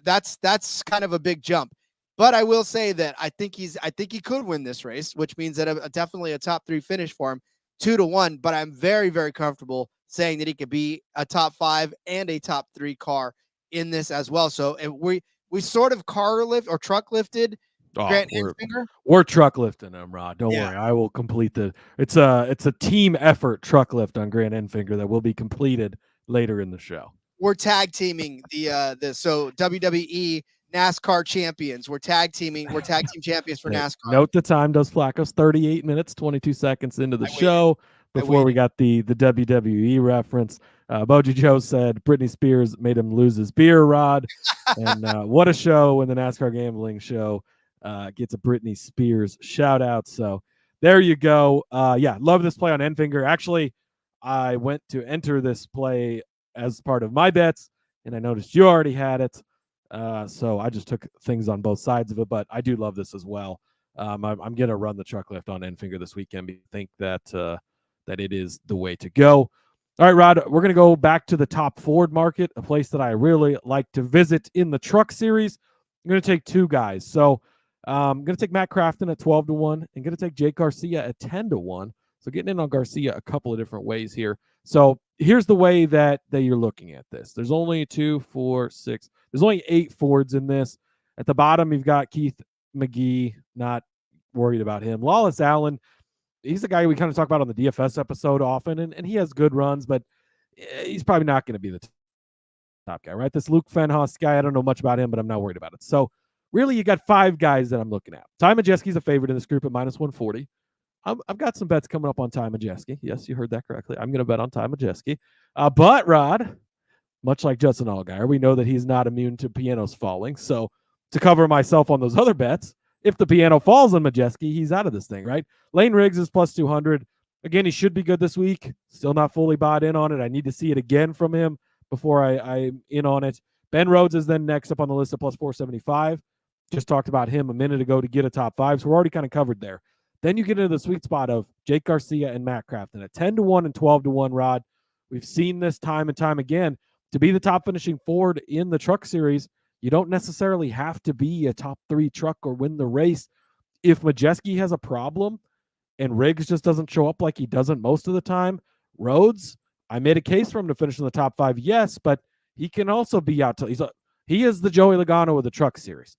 That's kind of a big jump, but I will say that I think he could win this race, which means that definitely a top 3 finish for him, 2-1. But I'm very, very comfortable saying that he could be a top 5 and a top 3 car in this as well. So we sort of truck lifted Grant Enfinger. We're truck lifting him, Rod. Don't worry, I will complete it's a team effort truck lift on Grant Enfinger that will be completed later in the show. We're tag teaming so WWE NASCAR champions. We're tag team champions for NASCAR. Note the time, does Flacco's 38 minutes, 22 seconds into the show before we got the WWE reference. Boji Joe said Britney Spears made him lose his beer, Rod. And what a show when the NASCAR Gambling Show gets a Britney Spears shout out. So there you go. Love this play on Enfinger. Actually, I went to enter this play as part of my bets, and I noticed you already had it. So I just took things on both sides of it, but I do love this as well. I'm going to run the truck lift on Enfinger this weekend. I think that it is the way to go. All right, Rod, we're going to go back to the top Ford market, a place that I really like to visit in the truck series. I'm going to take 2 guys. So I'm going to take Matt Crafton at 12-1 and going to take Jake Garcia at 10-1. So getting in on Garcia a couple of different ways here. So here's the way that you're looking at this. There's only 2, 4, 6. There's only 8 Fords in this. At the bottom, you've got Keith McGee. Not worried about him. Lawless Allen, he's the guy we kind of talk about on the DFS episode often, and he has good runs, but he's probably not going to be the top guy, right? This Luke Fenhaus guy, I don't know much about him, but I'm not worried about it. So really, you got 5 guys that I'm looking at. Ty Majeski's a favorite in this group at -140. I've got some bets coming up on Ty Majeski. Yes, you heard that correctly. I'm going to bet on Ty Majeski. But, Rod, much like Justin Allgaier, we know that he's not immune to pianos falling. So to cover myself on those other bets, if the piano falls on Majeski, he's out of this thing, right? Lane Riggs is +200. Again, he should be good this week. Still not fully bought in on it. I need to see it again from him before I'm in on it. Ben Rhodes is then next up on the list at +475. Just talked about him a minute ago to get a top 5, so we're already kind of covered there. Then you get into the sweet spot of Jake Garcia and Matt Crafton at 10-1 and 12-1, Rod. We've seen this time and time again. To be the top finishing Ford in the truck series, you don't necessarily have to be a top 3 truck or win the race. If Majeski has a problem and Riggs just doesn't show up like he doesn't most of the time, Rhodes, I made a case for him to finish in the top 5, yes, but he can also be out. He's He is the Joey Logano of the Truck Series.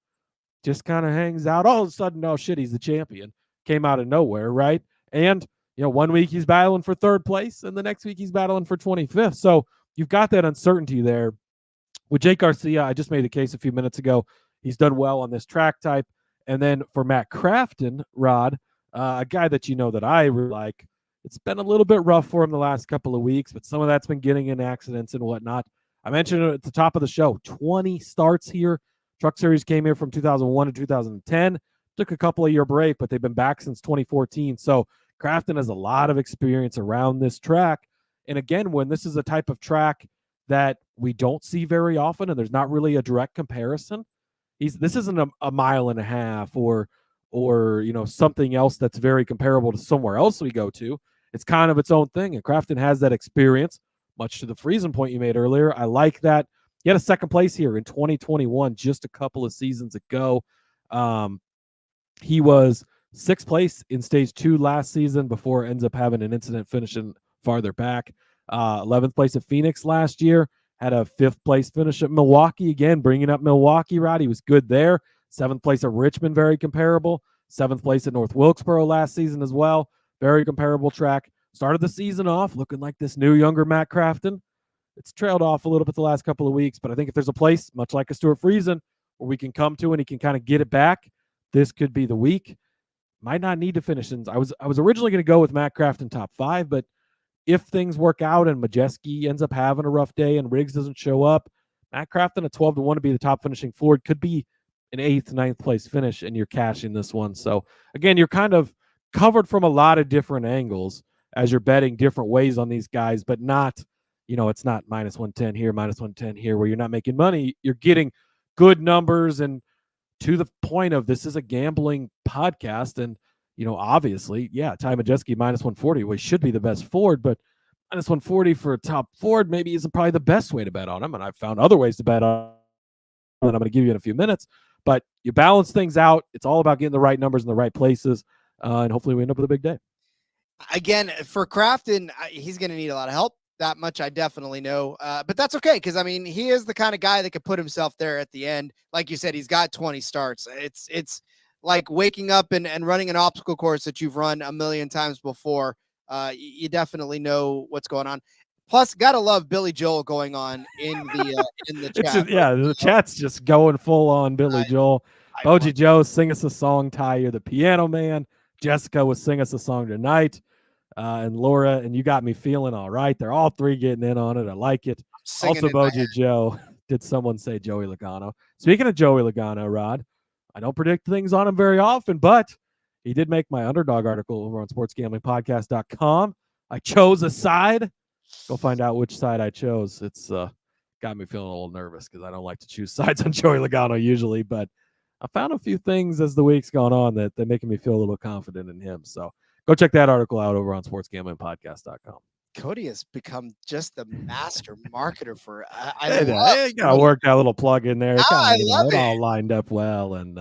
Just kind of hangs out. All of a sudden, oh shit, he's the champion. Came out of nowhere, right? And 1 week he's battling for 3rd place, and the next week he's battling for 25th. So you've got that uncertainty there. With Jake Garcia, I just made the case a few minutes ago. He's done well on this track type. And then for Matt Crafton, Rod, a guy that that I really like, it's been a little bit rough for him the last couple of weeks, but some of that's been getting in accidents and whatnot. I mentioned it at the top of the show, 20 starts here. Truck Series came here from 2001 to 2010. Took a couple of year break, but they've been back since 2014. So Crafton has a lot of experience around this track. And again, when this is a type of track that we don't see very often, and there's not really a direct comparison, this isn't a mile and a half or something else that's very comparable to somewhere else we go to. It's kind of its own thing, and Crafton has that experience, much to the Friesen point you made earlier. I like that. He had a 2nd place here in 2021, just a couple of seasons ago. He was 6th place in stage 2 last season before ends up having an incident finishing farther back. 11th place at Phoenix last year. Had a 5th place finish at Milwaukee. Again, bringing up Milwaukee, Rod. He was good there. 7th place at Richmond, very comparable. 7th place at North Wilkesboro last season as well. Very comparable track. Started the season off looking like this new, younger Matt Crafton. It's trailed off a little bit the last couple of weeks, but I think if there's a place, much like a Stuart Friesen, where we can come to and he can kind of get it back, this could be the week. Might not need to finish. And I was originally going to go with Matt Crafton top 5, but if things work out and Majeski ends up having a rough day and Riggs doesn't show up, Matt Crafton at 12-1 to be the top finishing Ford could be an 8th, 9th place finish, and you're cashing this one. So again, you're kind of covered from a lot of different angles as you're betting different ways on these guys, but not, it's not -110 here, -110 here, where you're not making money. You're getting good numbers, and to the point of this is a gambling podcast, and obviously, Ty Majeski -140, well, he should be the best Ford, but -140 for a top Ford maybe isn't probably the best way to bet on him. And I've found other ways to bet on that I'm going to give you in a few minutes. But you balance things out. It's all about getting the right numbers in the right places, and hopefully we end up with a big day. Again, for Crafton, he's going to need a lot of help. That much I definitely know. But that's okay, because, he is the kind of guy that could put himself there at the end. Like you said, he's got 20 starts. It's like waking up and running an obstacle course that you've run a million times before. You definitely know what's going on. Plus, gotta love Billy Joel going on in the chat. The chat's just going full on Billy Joel. Boji Joe, sing us a song. Ty, you're the piano man. Jessica was sing us a song tonight. And Laura, and you got me feeling all right. They're all three getting in on it. I like it. Also, Boji Joe. Did someone say Joey Logano? Speaking of Joey Logano, Rod, I don't predict things on him very often, but he did make my underdog article over on sportsgamblingpodcast.com. I chose a side. Go find out which side I chose. It's got me feeling a little nervous because I don't like to choose sides on Joey Logano usually, but I found a few things as the week's gone on that they're making me feel a little confident in him. So go check that article out over on sportsgamblingpodcast.com. Cody has become just the master marketer for. I got to work that little plug in there. I love it. All lined up well, and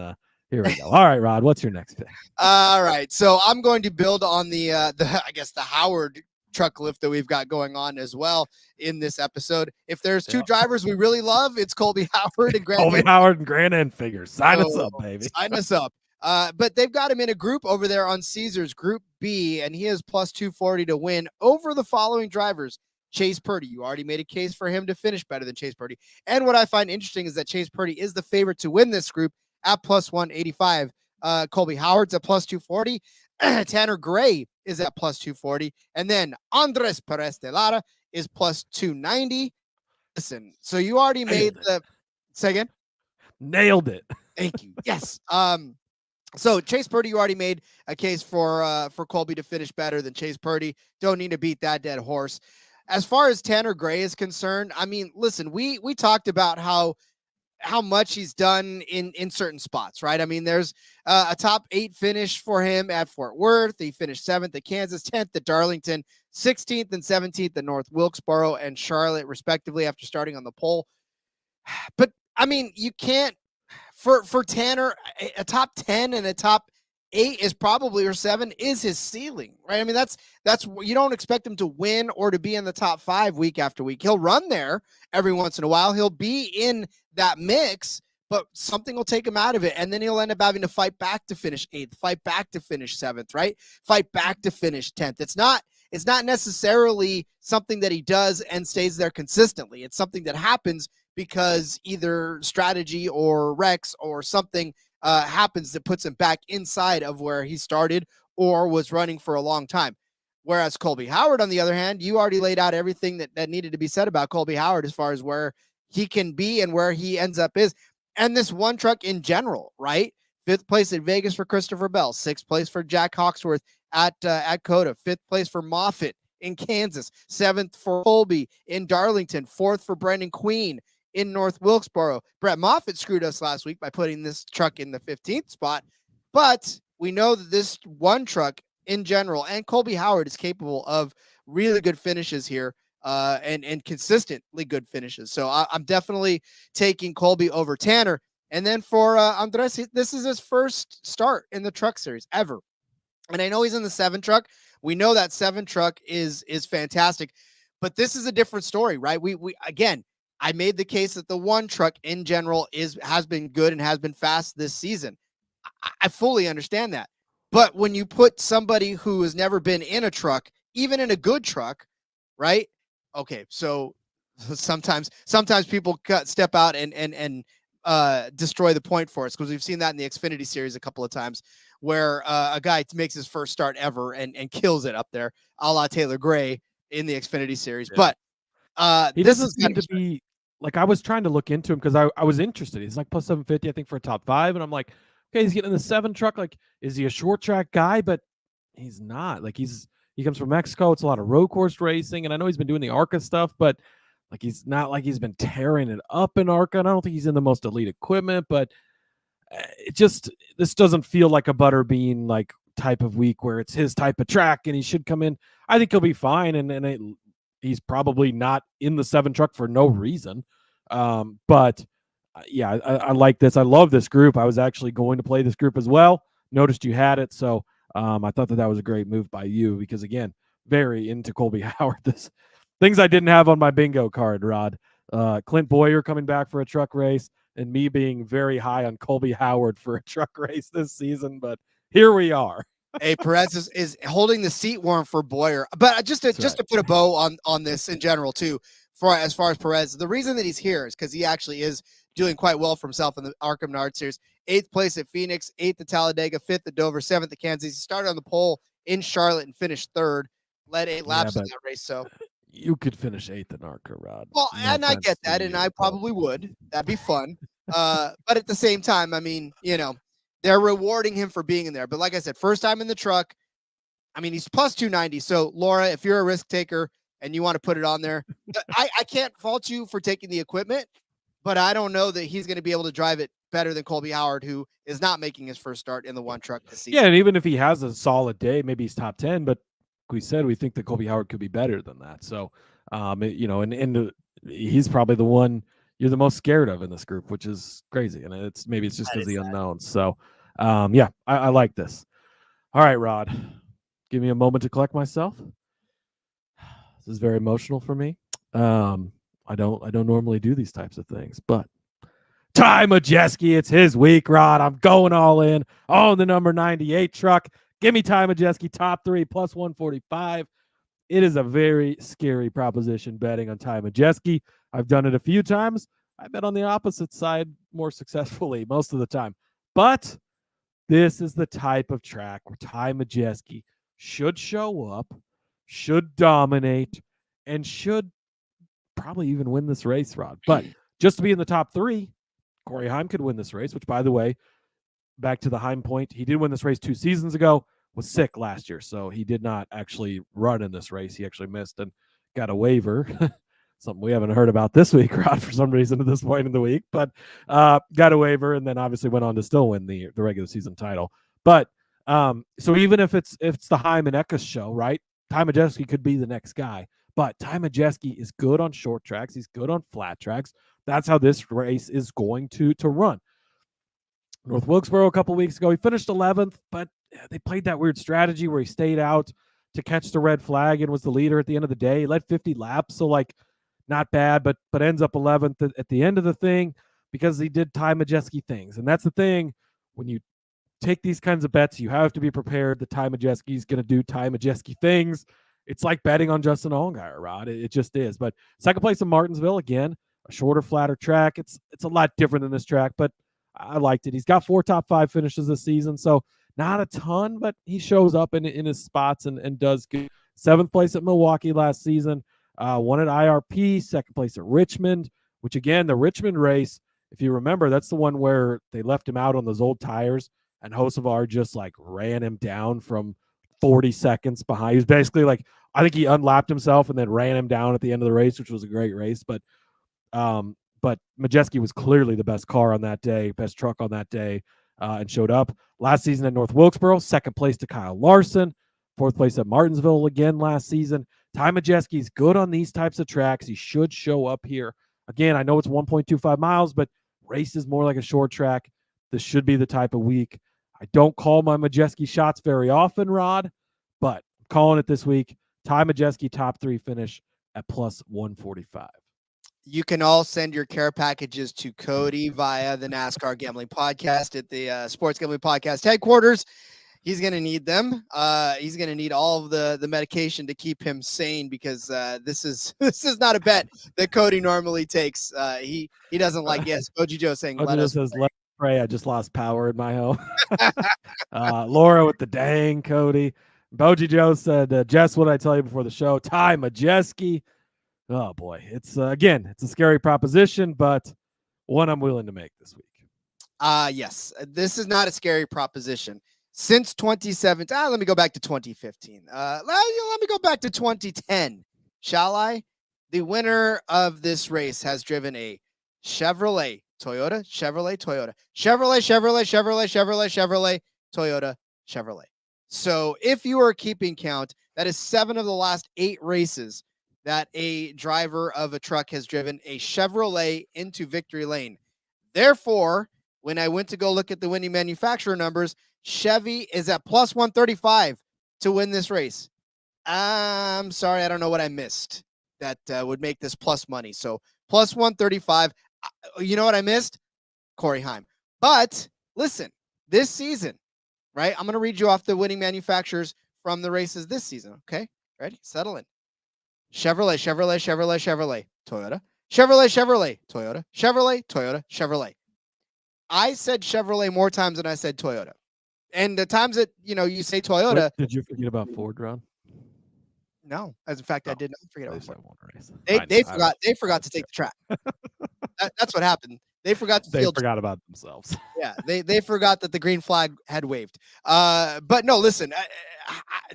here we go. All right, Rod, what's your next pick? All right, so I'm going to build on the Howard truck lift that we've got going on as well in this episode. If there's two drivers we really love, it's Colby Howard and Grant. Howard and Grant Enfinger. Sign us up, baby. Sign us up. But they've got him in a group over there on Caesars, Group B, and he is plus 240 to win over the following drivers. Chase Purdy, you already made a case for him to finish better than Chase Purdy. And what I find interesting is that Chase Purdy is the favorite to win this group at plus 185. Colby Howard's at plus 240. Tanner Gray is at plus 240. And then Andres Perez de Lara is plus 290. Listen, so you already made the second. Nailed it. Thank you. Yes. So Chase Purdy, you already made a case for Colby to finish better than Chase Purdy. Don't need to beat that dead horse. As far as Tanner Gray is concerned, I mean, listen, we talked about how much he's done in certain spots, right? I mean, there's a top 8 finish for him at Fort Worth. He finished 7th at Kansas, 10th at Darlington, 16th and 17th at North Wilkesboro and Charlotte, respectively, after starting on the pole. But I mean, you can't for Tanner, a top 10 and a top 8 is probably, or 7 is his ceiling, right? I mean, that's you don't expect him to win or to be in the top 5 week after week. He'll run there every once in a while. He'll be in that mix, but something will take him out of it. And then he'll end up having to fight back to finish 8th, fight back to finish 7th, right? Fight back to finish 10th. It's not necessarily something that he does and stays there consistently. It's something that happens because either strategy or Rex or something happens that puts him back inside of where he started or was running for a long time. Whereas Colby Howard, on the other hand, you already laid out everything that needed to be said about Colby Howard as far as where he can be and where he ends up is. And this one truck in general, right? 5th place at Vegas for Christopher Bell, 6th place for Jack Hawksworth at Coda, 5th place for Moffitt in Kansas, 7th for Colby in Darlington, 4th for Brendan Queen in North Wilkesboro. Brett Moffitt screwed us last week by putting this truck in the 15th spot, but we know that this one truck in general and Colby Howard is capable of really good finishes here and consistently good finishes. So I'm definitely taking Colby over Tanner. And then for Andres, this is his first start in the truck series ever. And I know he's in the 7 truck. We know that 7 truck is fantastic, but this is a different story, right? We again, I made the case that the 1 truck in general has been good and has been fast this season. I fully understand that. But when you put somebody who has never been in a truck, even in a good truck, right? Okay, so sometimes people step out and destroy the point for us, because we've seen that in the Xfinity Series a couple of times where a guy makes his first start ever and kills it up there, a la Taylor Gray in the Xfinity Series. Yeah. But he doesn't seem to be like, I was trying to look into him because I was interested. He's like plus 750, I think, for a top 5. And I'm like, okay, he's getting in the 7 truck. Like, is he a short track guy? But he's not. Like, he comes from Mexico. It's a lot of road course racing. And I know he's been doing the ARCA stuff, but like, he's not like he's been tearing it up in ARCA. And I don't think he's in the most elite equipment, but this doesn't feel like a butterbean like type of week where it's his type of track and he should come in. I think he'll be fine. And he's probably not in the 7 truck for no reason. But yeah, I like this. I love this group. I was actually going to play this group as well. Noticed you had it. So I thought that was a great move by you because, again, very into Colby Howard. This things I didn't have on my bingo card, Rod. Clint Boyer coming back for a truck race and me being very high on Colby Howard for a truck race this season. But here we are. Hey, Perez is holding the seat warm for Boyer. But just to put a bow on this in general, too, as far as Perez, the reason that he's here is because he actually is doing quite well for himself in the ARCA Menard Series. 8th place at Phoenix, 8th at Talladega, 5th at Dover, 7th at Kansas. He started on the pole in Charlotte and finished 3rd, led 8 laps in that race. So you could finish 8th in ARCA, Rod. Well, no, and I get that, and I probably would. That'd be fun. But at the same time, I mean, they're rewarding him for being in there. But like I said, first time in the truck. I mean, he's plus 290. So, Laura, if you're a risk taker and you want to put it on there, I can't fault you for taking the equipment, but I don't know that he's going to be able to drive it better than Colby Howard, who is not making his first start in the 1 truck this season. Yeah, and even if he has a solid day, maybe he's top 10, but we said we think that Colby Howard could be better than that. So, and he's probably the one you're the most scared of in this group, which is crazy. And it's just because the unknowns. So, yeah, I like this. All right, Rod, give me a moment to collect myself. This is very emotional for me. I don't normally do these types of things, but Ty Majeski, it's his week, Rod. I'm going all in on the number 98 truck. Give me Ty Majeski, top 3, plus 145. It is a very scary proposition betting on Ty Majeski. I've done it a few times. I bet on the opposite side more successfully most of the time. But this is the type of track where Ty Majeski should show up, should dominate, and should probably even win this race, Rod. But just to be in the top 3, Corey Heim could win this race, which, by the way, back to the Heim point, he did win this race 2 seasons ago, was sick last year, so he did not actually run in this race. He actually missed and got a waiver. Something we haven't heard about this week, Rod, for some reason at this point in the week, but got a waiver and then obviously went on to still win the regular season title. But so even if it's the Heim and Eckes show, right, Ty Majeski could be the next guy. But Ty Majeski is good on short tracks. He's good on flat tracks. That's how this race is going to run. North Wilkesboro a couple weeks ago, he finished 11th, but they played that weird strategy where he stayed out to catch the red flag and was the leader at the end of the day. He led 50 laps, so like not bad, but ends up 11th at the end of the thing because he did Ty Majeski things. And that's the thing, when you take these kinds of bets, you have to be prepared that Ty Majeski is going to do Ty Majeski things. It's like betting on Justin Allgaier, Rod. It just is. But second place in Martinsville, again, a shorter, flatter track. It's a lot different than this track, but I liked it. He's got 4 top 5 finishes this season, so not a ton, but he shows up in his spots and does good. 7th place at Milwaukee last season, won at IRP, 2nd place at Richmond, which again, the Richmond race, if you remember, that's the one where they left him out on those old tires and Hocevar just like ran him down from 40 seconds behind. He was basically like, I think he unlapped himself and then ran him down at the end of the race, which was a great race. But Majeski was clearly the best car on that day, best truck on that day, and showed up. Last season at North Wilkesboro, 2nd place to Kyle Larson, 4th place at Martinsville again last season. Ty Majeski's good on these types of tracks. He should show up here. Again, I know it's 1.25 miles, but race is more like a short track. This should be the type of week. I don't call my Majeski shots very often, Rod, but I'm calling it this week. Ty Majeski top 3 finish at plus 145. You can all send your care packages to Cody via the NASCAR Gambling Podcast at the Sports Gambling Podcast headquarters. He's going to need them. He's going to need all of the medication to keep him sane because this is not a bet that Cody normally takes. He doesn't like, yes, Boji Joe saying, let us pray. I just lost power in my home. Laura with the dang Cody. Boji Joe said, Jess, what did I tell you before the show? Ty Majeski. Oh boy, it's it's a scary proposition, but one I'm willing to make this week. Yes, this is not a scary proposition. Since 2017, let me go back to 2015. Let me go back to 2010. Shall I? The winner of this race has driven a Chevrolet, Toyota, Chevrolet, Toyota, Chevrolet, Chevrolet, Chevrolet, Chevrolet, Chevrolet, Toyota, Chevrolet. So if you are keeping count, that is 7 of the last 8 races that a driver of a truck has driven a Chevrolet into victory lane. Therefore, when I went to go look at the winning manufacturer numbers, Chevy is at plus 135 to win this race. I'm sorry, I don't know what I missed that would make this plus money. So plus 135. You know what I missed? Corey Heim. But listen, this season, right? I'm going to read you off the winning manufacturers from the races this season. Okay, ready? Settle in. Chevrolet, Chevrolet, Chevrolet, Chevrolet, Toyota, Chevrolet, Chevrolet, Toyota, Chevrolet, Toyota, Chevrolet. I said Chevrolet more times than I said Toyota. And the times that, you say Toyota. What, did you forget about Ford, Ron? No. As a fact, I did not forget about Ford. Race. They forgot to take the track. That's what happened. They forgot to forgot about themselves. Yeah, they forgot that the green flag had waved. But no, listen,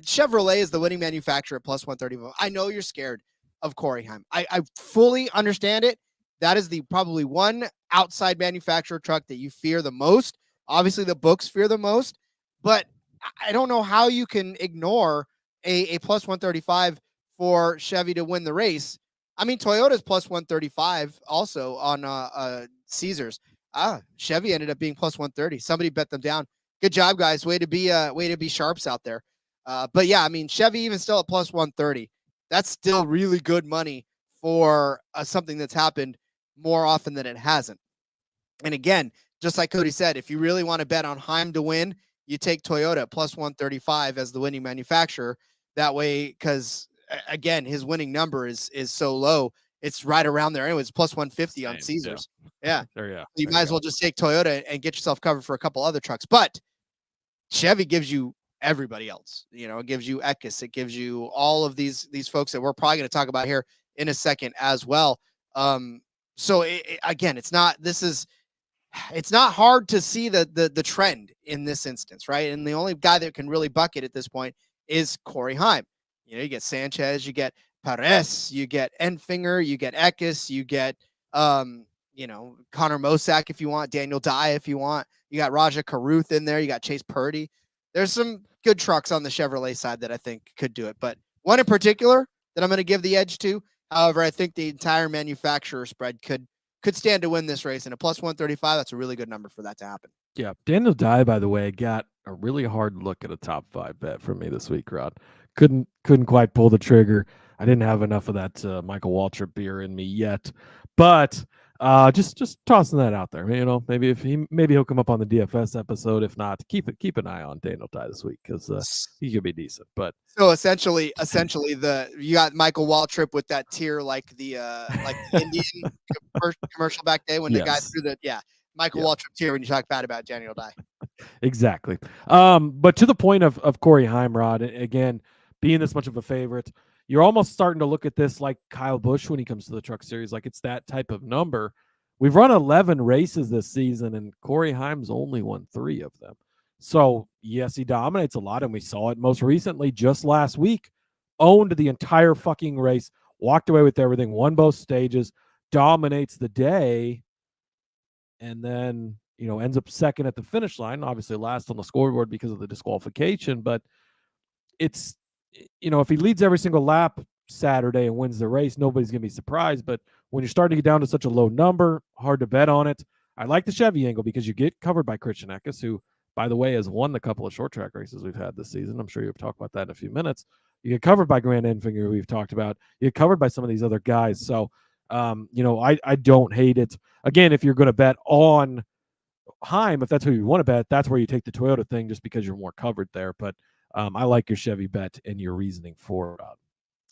Chevrolet is the winning manufacturer at plus 135. I know you're scared of Corey Heim. I fully understand it. That is the probably one outside manufacturer truck that you fear the most. Obviously, the books fear the most, but I don't know how you can ignore a plus 135 for Chevy to win the race. I mean, Toyota's plus 135 also on Caesars. Chevy ended up being plus 130. Somebody bet them down. Good job, guys. Way to be sharps out there. But yeah, I mean, Chevy even still at plus 130. That's still really good money for something that's happened more often than it hasn't. And again, just like Cody said, if you really want to bet on Heim to win, you take Toyota at plus 135 as the winning manufacturer. That way, because again, his winning number is so low. It's right around there. Anyways, plus 150 on Caesars. Yeah. You might as well just take Toyota and get yourself covered for a couple other trucks. But Chevy gives you everybody else. It gives you Eckes. It gives you all of these folks that we're probably going to talk about here in a second as well. So again, it's not hard to see the trend in this instance, right? And the only guy that can really bucket at this point is Corey Heim. You get Sanchez, you get Perez, you get Enfinger, you get Eckes, you get Connor Mosack if you want, Daniel Dye if you want. You got Raja Karuth in there. You got Chase Purdy. There's some good trucks on the Chevrolet side that I think could do it, but one in particular that I'm going to give the edge to. However, I think the entire manufacturer spread could stand to win this race, and a plus 135. That's a really good number for that to happen. Yeah, Daniel Dye, by the way, got a really hard look at a top 5 bet for me this week, Rod. Couldn't quite pull the trigger. I didn't have enough of that Michael Waltrip beer in me yet, but just tossing that out there. You know, maybe he'll come up on the DFS episode. If not, keep an eye on Daniel Ty this week because he could be decent. But so essentially, you got Michael Waltrip with that tier like the Indian commercial back day when the guy threw the Michael Waltrip tier when you talk bad about Daniel Ty. Exactly. But to the point of Corey Heim, Rod, again, being this much of a favorite, you're almost starting to look at this like Kyle Busch when he comes to the Truck Series, like it's that type of number. We've run 11 races this season, and Corey Heim's only won 3 of them. So, yes, he dominates a lot, and we saw it most recently just last week. Owned the entire fucking race, walked away with everything, won both stages, dominates the day, and then, you know, ends up second at the finish line, obviously last on the scoreboard because of the disqualification. But it's, you know, if he leads every single lap Saturday and wins the race, nobody's going to be surprised. But when you're starting to get down to such a low number, hard to bet on it. I like the Chevy angle because you get covered by Christian Eckes, who, by the way, has won the couple of short track races we've had this season. I'm sure you'll talk about that in a few minutes. You get covered by Grant Enfinger, who we've talked about. You get covered by some of these other guys. So, you know, I don't hate it. Again, if you're going to bet on Heim, if that's who you want to bet, that's where you take the Toyota thing just because you're more covered there. But I like your Chevy bet and your reasoning for it.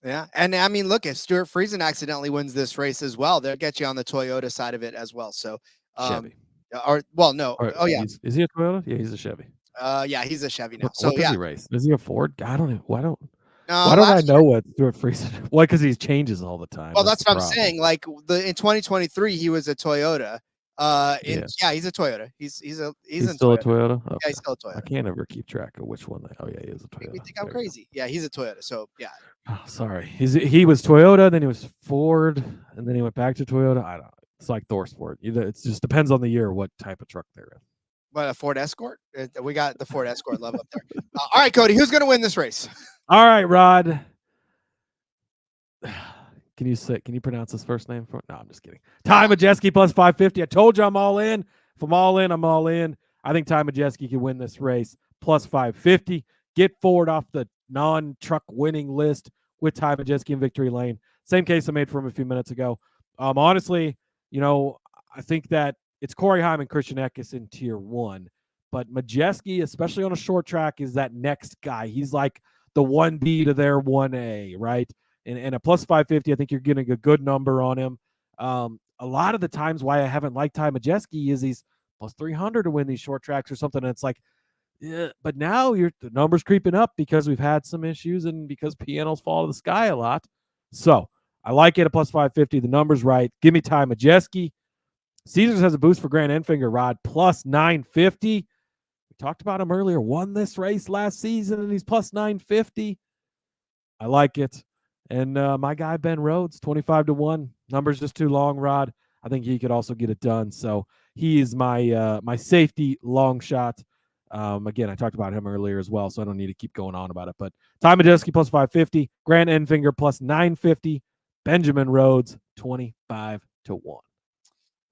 Yeah, and I mean, look, if Stuart Friesen accidentally wins this race as well, they'll get you on the Toyota side of it as well. So, Chevy. No. Oh yeah, is he a Toyota? Yeah, he's a Chevy. Yeah, he's a Chevy now. What does he race? Is he a Ford? I don't know. Why don't I know what Stuart Friesen? Why? Because he changes all the time. Well, that's what I'm saying. Like in 2023, he was a Toyota. He's a Toyota. He's still a Toyota. Okay. Yeah, he's still a Toyota. I can't ever keep track of which one. He is a Toyota. You think I'm crazy? Yeah, he's a Toyota. So yeah. Oh, sorry. He was Toyota, then he was Ford, and then he went back to Toyota. I don't know. It's like Thor Sport. It just depends on the year what type of truck they're in. But a Ford Escort? We got the Ford Escort love up there. All right, Cody, who's going to win this race? All right, Rod. Can you pronounce his first name? No, I'm just kidding. Ty Majeski plus 550. I told you I'm all in. If I'm all in, I'm all in. I think Ty Majeski can win this race plus 550. Get Ford off the non-truck winning list with Ty Majeski in victory lane. Same case I made for him a few minutes ago. Honestly, you know, I think that it's Corey Heim and Christian Eckes in tier 1, but Majeski, especially on a short track, is that next guy. He's like the 1B to their 1A, right? And a plus 550, I think you're getting a good number on him. A lot of the times why I haven't liked Ty Majeski is he's plus 300 to win these short tracks or something. And it's like, yeah, but now the number's creeping up because we've had some issues and because pianos fall to the sky a lot. So I like it at plus 550. The number's right. Give me Ty Majeski. Caesars has a boost for Grant Enfinger, Rod, plus 950. We talked about him earlier. Won this race last season, and he's plus 950. I like it. And my guy, Ben Rhodes, 25-1. Number's just too long, Rod. I think he could also get it done. So he is my my safety long shot. Again, I talked about him earlier as well, so I don't need to keep going on about it. But Ty Majeski plus 550, Grant Enfinger plus 950, Benjamin Rhodes 25-1.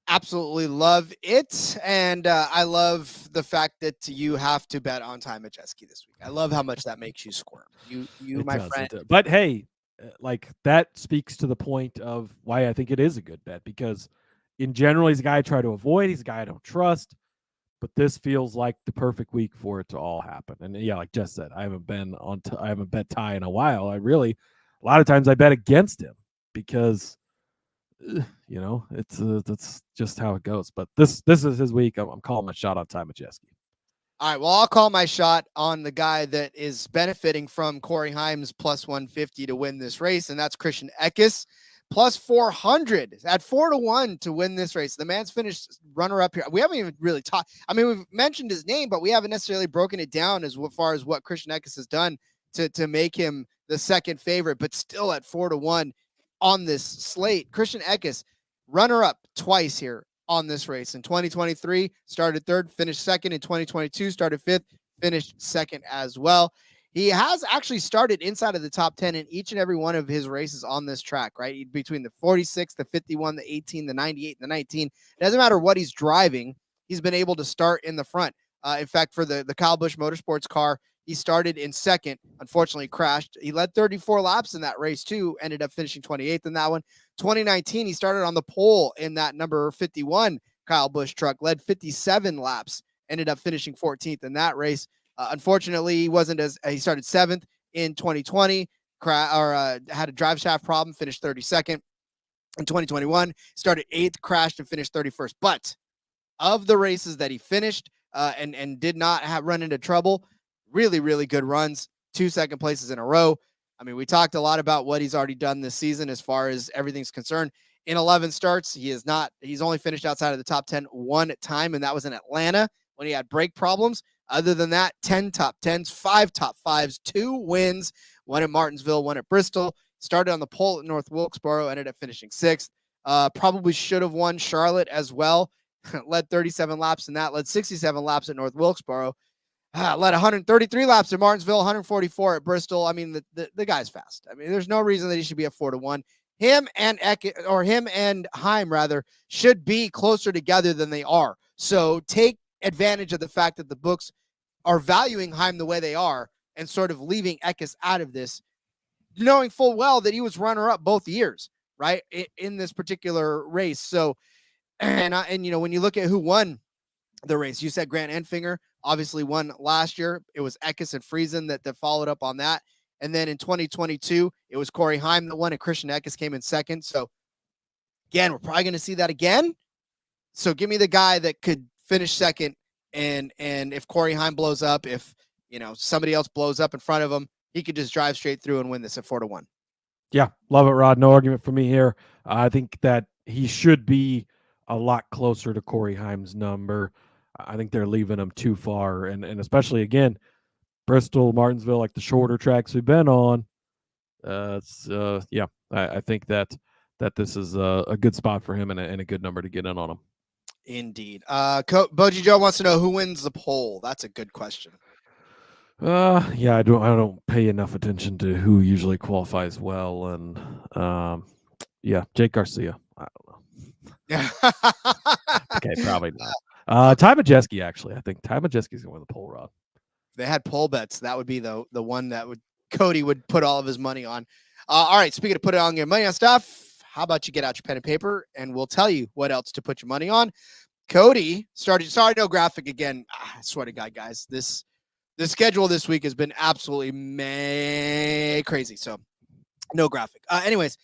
Absolutely love it, and I love the fact that you have to bet on Ty Majeski this week. I love how much that makes you squirm. You, my friend. But hey, like that speaks to the point of why I think it is a good bet, because in general, he's a guy I try to avoid. He's a guy I don't trust. But this feels like the perfect week for it to all happen. And yeah, like Jess said, I haven't bet Ty in a while. A lot of times I bet against him because, you know, that's just how it goes. But this is his week. I'm calling my shot on Ty Majeski. All right, well, I'll call my shot on the guy that is benefiting from Corey Heim's plus 150 to win this race, and that's Christian Eckes. Plus 400 at 4-1 to win this race. The man's finished runner-up here. We haven't even really talked. I mean, we've mentioned his name, but we haven't necessarily broken it down as far as what Christian Eckes has done to make him the second favorite, but still at 4-1 on this slate. Christian Eckes, runner-up twice here on this race. In 2023, started third, finished second. In 2022, started fifth, finished second as well. He has actually started inside of the top 10 in each and every one of his races on this track, right? Between the 46, the 51, the 18, the 98, and the 19. It doesn't matter what he's driving. He's been able to start in the front. In fact, for the Kyle Busch Motorsports car, he started in second, unfortunately crashed. He led 34 laps in that race too, ended up finishing 28th in that one. 2019, he started on the pole in that number 51 Kyle Busch truck, led 57 laps, ended up finishing 14th in that race. Unfortunately, he started 7th in 2020, had a drive shaft problem, finished 32nd. In 2021, started 8th, crashed, and finished 31st. But of the races that he finished and did not run into trouble, really, really good runs, 2 second places in a row. I mean, we talked a lot about what he's already done this season as far as everything's concerned. In 11 starts, he's only finished outside of the top 10 one time, and that was in Atlanta when he had brake problems. Other than that, 10 top 10s, 5 top 5s, 2 wins, one at Martinsville, one at Bristol. Started on the pole at North Wilkesboro, ended up finishing 6th. Probably should have won Charlotte as well. Led 37 laps in that, led 67 laps at North Wilkesboro. Led 133 laps at Martinsville, 144 at Bristol. I mean, the guy's fast. I mean, there's no reason that he should be at 4-1. Him and Heim rather should be closer together than they are. So take advantage of the fact that the books are valuing Heim the way they are and sort of leaving Eckes out of this, knowing full well that he was runner-up both years, right, in this particular race. So, and when you look at who won the race, you said Grant Enfinger obviously won last year. It was Eckes and Friesen that followed up on that. And then in 2022, it was Corey Heim that won, and Christian Eckes came in second. So, again, we're probably going to see that again. So give me the guy that could finish second, and if Corey Heim blows up, if somebody else blows up in front of him, he could just drive straight through and win this at 4-1. Yeah, love it, Rod. No argument for me here. I think that he should be a lot closer to Corey Heim's number. I think they're leaving him too far, and especially, again, Bristol, Martinsville, like the shorter tracks we've been on. I think that this is a good spot for him and a good number to get in on him. Indeed. Boji Joe wants to know who wins the poll. That's a good question. Yeah, I don't pay enough attention to who usually qualifies well, and Jake Garcia. I don't know. Yeah. Okay, probably not. Ty Majeski, actually. I think Ty Majeski's gonna win the poll, Rod. If they had poll bets, that would be the one that Cody would put all of his money on. All right, speaking of putting on your money on stuff, how about you get out your pen and paper and we'll tell you what else to put your money on. Cody started. Sorry, no graphic again. I swear to God, guys, the schedule this week has been absolutely crazy. So no graphic. Anyways,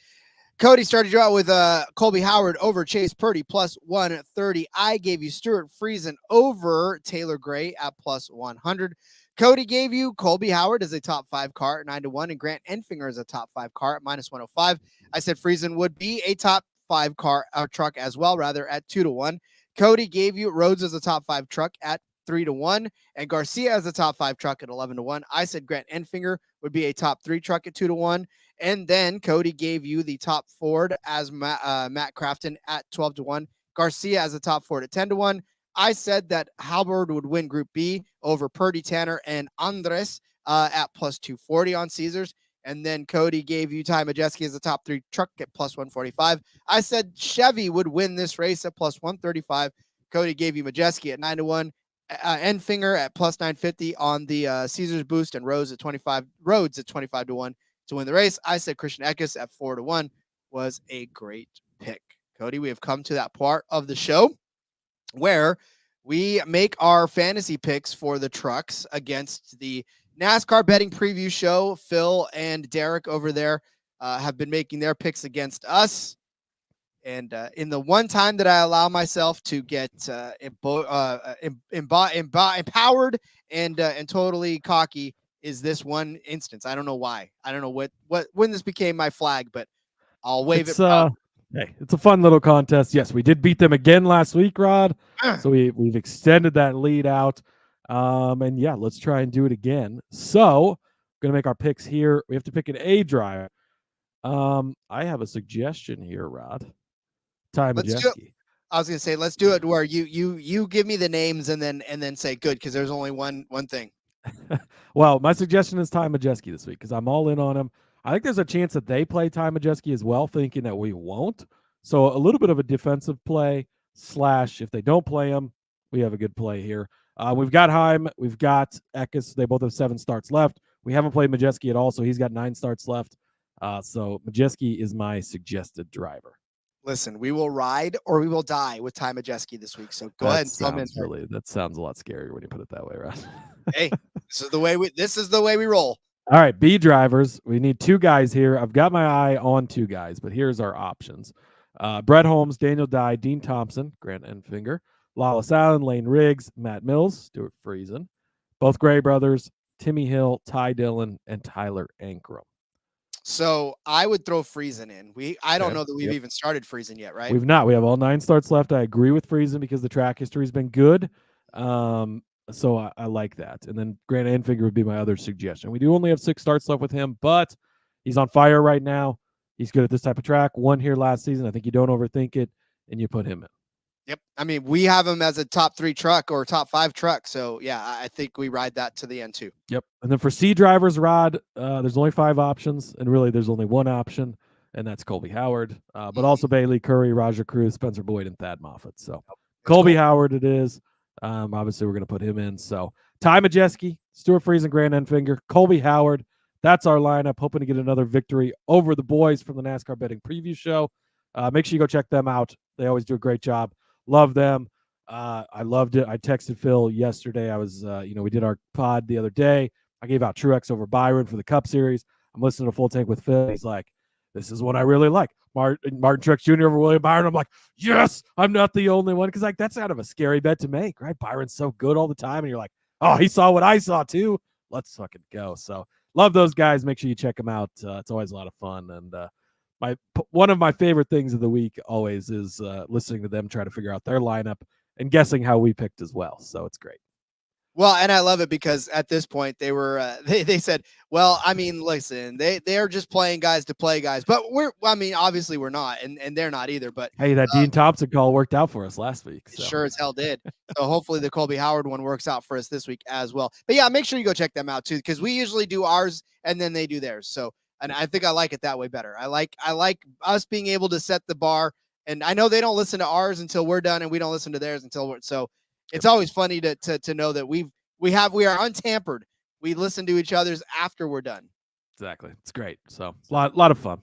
Cody started you out with Colby Howard over Chase Purdy plus 130. I gave you Stuart Friesen over Taylor Gray at plus 100. Cody gave you Colby Howard as a top 5 car at 9-1 and Grant Enfinger as a top 5 car at minus 105. I said Friesen would be a top 5 car truck as well, rather at 2-1. Cody gave you Rhodes as a top 5 truck at 3-1 and Garcia as a top 5 truck at 11-1. I said Grant Enfinger would be a top 3 truck at 2-1. And then Cody gave you the top Ford as Matt Crafton at 12-1. Garcia as a top Ford at 10-1. I said that Halberd would win Group B over Purdy, Tanner, and Andres at plus 240 on Caesars. And then Cody gave you Ty Majeski as a top 3 truck at plus 145. I said Chevy would win this race at plus 135. Cody gave you Majeski at 9-1. Enfinger at plus 950 on the Caesars boost, and Rhodes at 25-1 to win the race. I said Christian Eckes at 4-1 was a great pick. Cody, we have come to that part of the show where we make our fantasy picks for the trucks against the NASCAR betting preview show. Phil and Derek over there have been making their picks against us. And in the one time that I allow myself to get empowered and totally cocky is this one instance. I don't know why. I don't know what when this became my flag, but I'll wave it. Hey, it's a fun little contest. Yes, we did beat them again last week, Rod. So we've extended that lead out. And yeah, let's try and do it again. So we're gonna make our picks here. We have to pick an A driver. I have a suggestion here, Rod. Ty Majeski. I was gonna say let's do it where you give me the names and then say good, because there's only one thing. Well, my suggestion is Ty Majeski this week because I'm all in on him. I think there's a chance that they play Ty Majeski as well, thinking that we won't. So a little bit of a defensive play / if they don't play him, we have a good play here. We've got Heim. We've got Eckes. They both have 7 starts left. We haven't played Majeski at all, so he's got 9 starts left. So Majeski is my suggested driver. Listen, we will ride or we will die with Ty Majeski this week. So go ahead and come in. That sounds a lot scarier when you put it that way, right? Hey, this is the way we roll. All right, B drivers. We need 2 guys here. I've got my eye on 2 guys, but here's our options. Brett Holmes, Daniel Dye, Dean Thompson, Grant Enfinger, Lawless Allen, Lane Riggs, Matt Mills, Stuart Friesen, both Gray brothers, Timmy Hill, Ty Dillon, and Tyler Ankrum. So I would throw Friesen in. I don't know that we've even started Friesen yet, right? We've not. We have all 9 starts left. I agree with Friesen because the track history has been good. So I like that. And then Grant Enfinger would be my other suggestion. We do only have 6 starts left with him, but he's on fire right now. He's good at this type of track. Won here last season. I think you don't overthink it, and you put him in. Yep. I mean, we have him as a top 3 truck or top 5 truck. So, yeah, I think we ride that to the end, too. Yep. And then for C drivers, Rod, there's only 5 options, and really there's only 1 option, and that's Colby Howard. But also Bailey Curry, Raja Cruz, Spencer Boyd, and Thad Moffitt. So Colby Howard it is. Obviously, we're going to put him in. So Ty Majeski, Stuart Friesen, Grant Enfinger, Colby Howard. That's our lineup. Hoping to get another victory over the boys from the NASCAR Betting Preview Show. Make sure you go check them out. They always do a great job. Love them. I loved it. I texted Phil yesterday. I was, we did our pod the other day. I gave out Truex over Byron for the Cup Series. I'm listening to Full Tank with Phil. He's like, this is what I really like. Martin Truex Jr. over William Byron. I'm like, yes, I'm not the only one. Because that's kind of a scary bet to make, right? Byron's so good all the time. And you're like, oh, he saw what I saw too. Let's fucking go. So love those guys. Make sure you check them out. It's always a lot of fun. And one of my favorite things of the week always is listening to them try to figure out their lineup and guessing how we picked as well. So it's great. Well, and I love it because at this point they were they said, well, I mean, listen, they're just playing guys to play guys, but obviously we're not, and they're not either. But hey, that Dean Thompson call worked out for us last week. So. Sure as hell did. So hopefully the Colby Howard one works out for us this week as well. But yeah, make sure you go check them out too, because we usually do ours and then they do theirs. So, and I think I like it that way better. I like us being able to set the bar, and I know they don't listen to ours until we're done, and we don't listen to theirs until we're so. It's always funny to know that we are untampered. We listen to each other's after we're done. Exactly. It's great. So a lot of fun.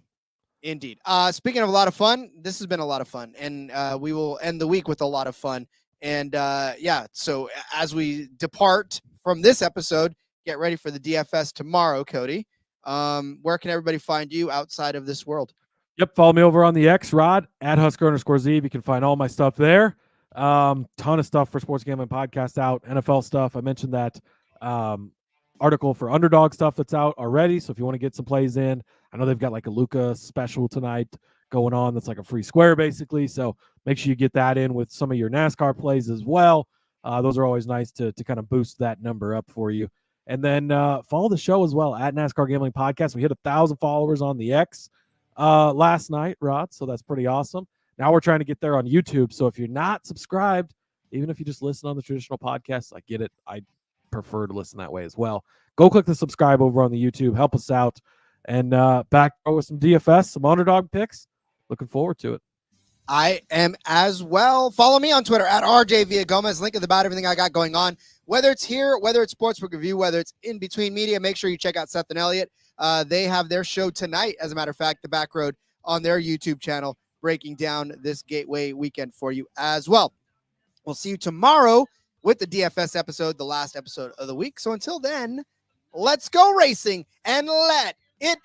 Indeed. Speaking of a lot of fun, this has been a lot of fun, and we will end the week with a lot of fun. And so as we depart from this episode, get ready for the DFS tomorrow, Cody. Where can everybody find you outside of this world? Yep. Follow me over on the X, Rod, at Husker_Zeeb. You can find all my stuff there. Ton of stuff for Sports Gambling Podcast out, NFL stuff. I mentioned that article for Underdog stuff that's out already. So if you want to get some plays in, I know they've got like a Luka special tonight going on. That's like a free square basically. So make sure you get that in with some of your NASCAR plays as well. Those are always nice to kind of boost that number up for you. And then follow the show as well at NASCAR Gambling Podcast. We hit 1,000 followers on the X last night, Rod. So that's pretty awesome. Now we're trying to get there on YouTube. So if you're not subscribed, even if you just listen on the traditional podcast, I get it. I prefer to listen that way as well. Go click the subscribe over on the YouTube. Help us out. And back with some DFS, some underdog picks. Looking forward to it. I am as well. Follow me on Twitter at RJ Villagomez. Link at the bottom, everything I got going on. Whether it's here, whether it's Sportsbook Review, whether it's in between media, make sure you check out Seth and Elliott. They have their show tonight, as a matter of fact, The Back Road, on their YouTube channel, breaking down this Gateway weekend for you as well. We'll see you tomorrow with the DFS episode, the last episode of the week. So until then, let's go racing and let it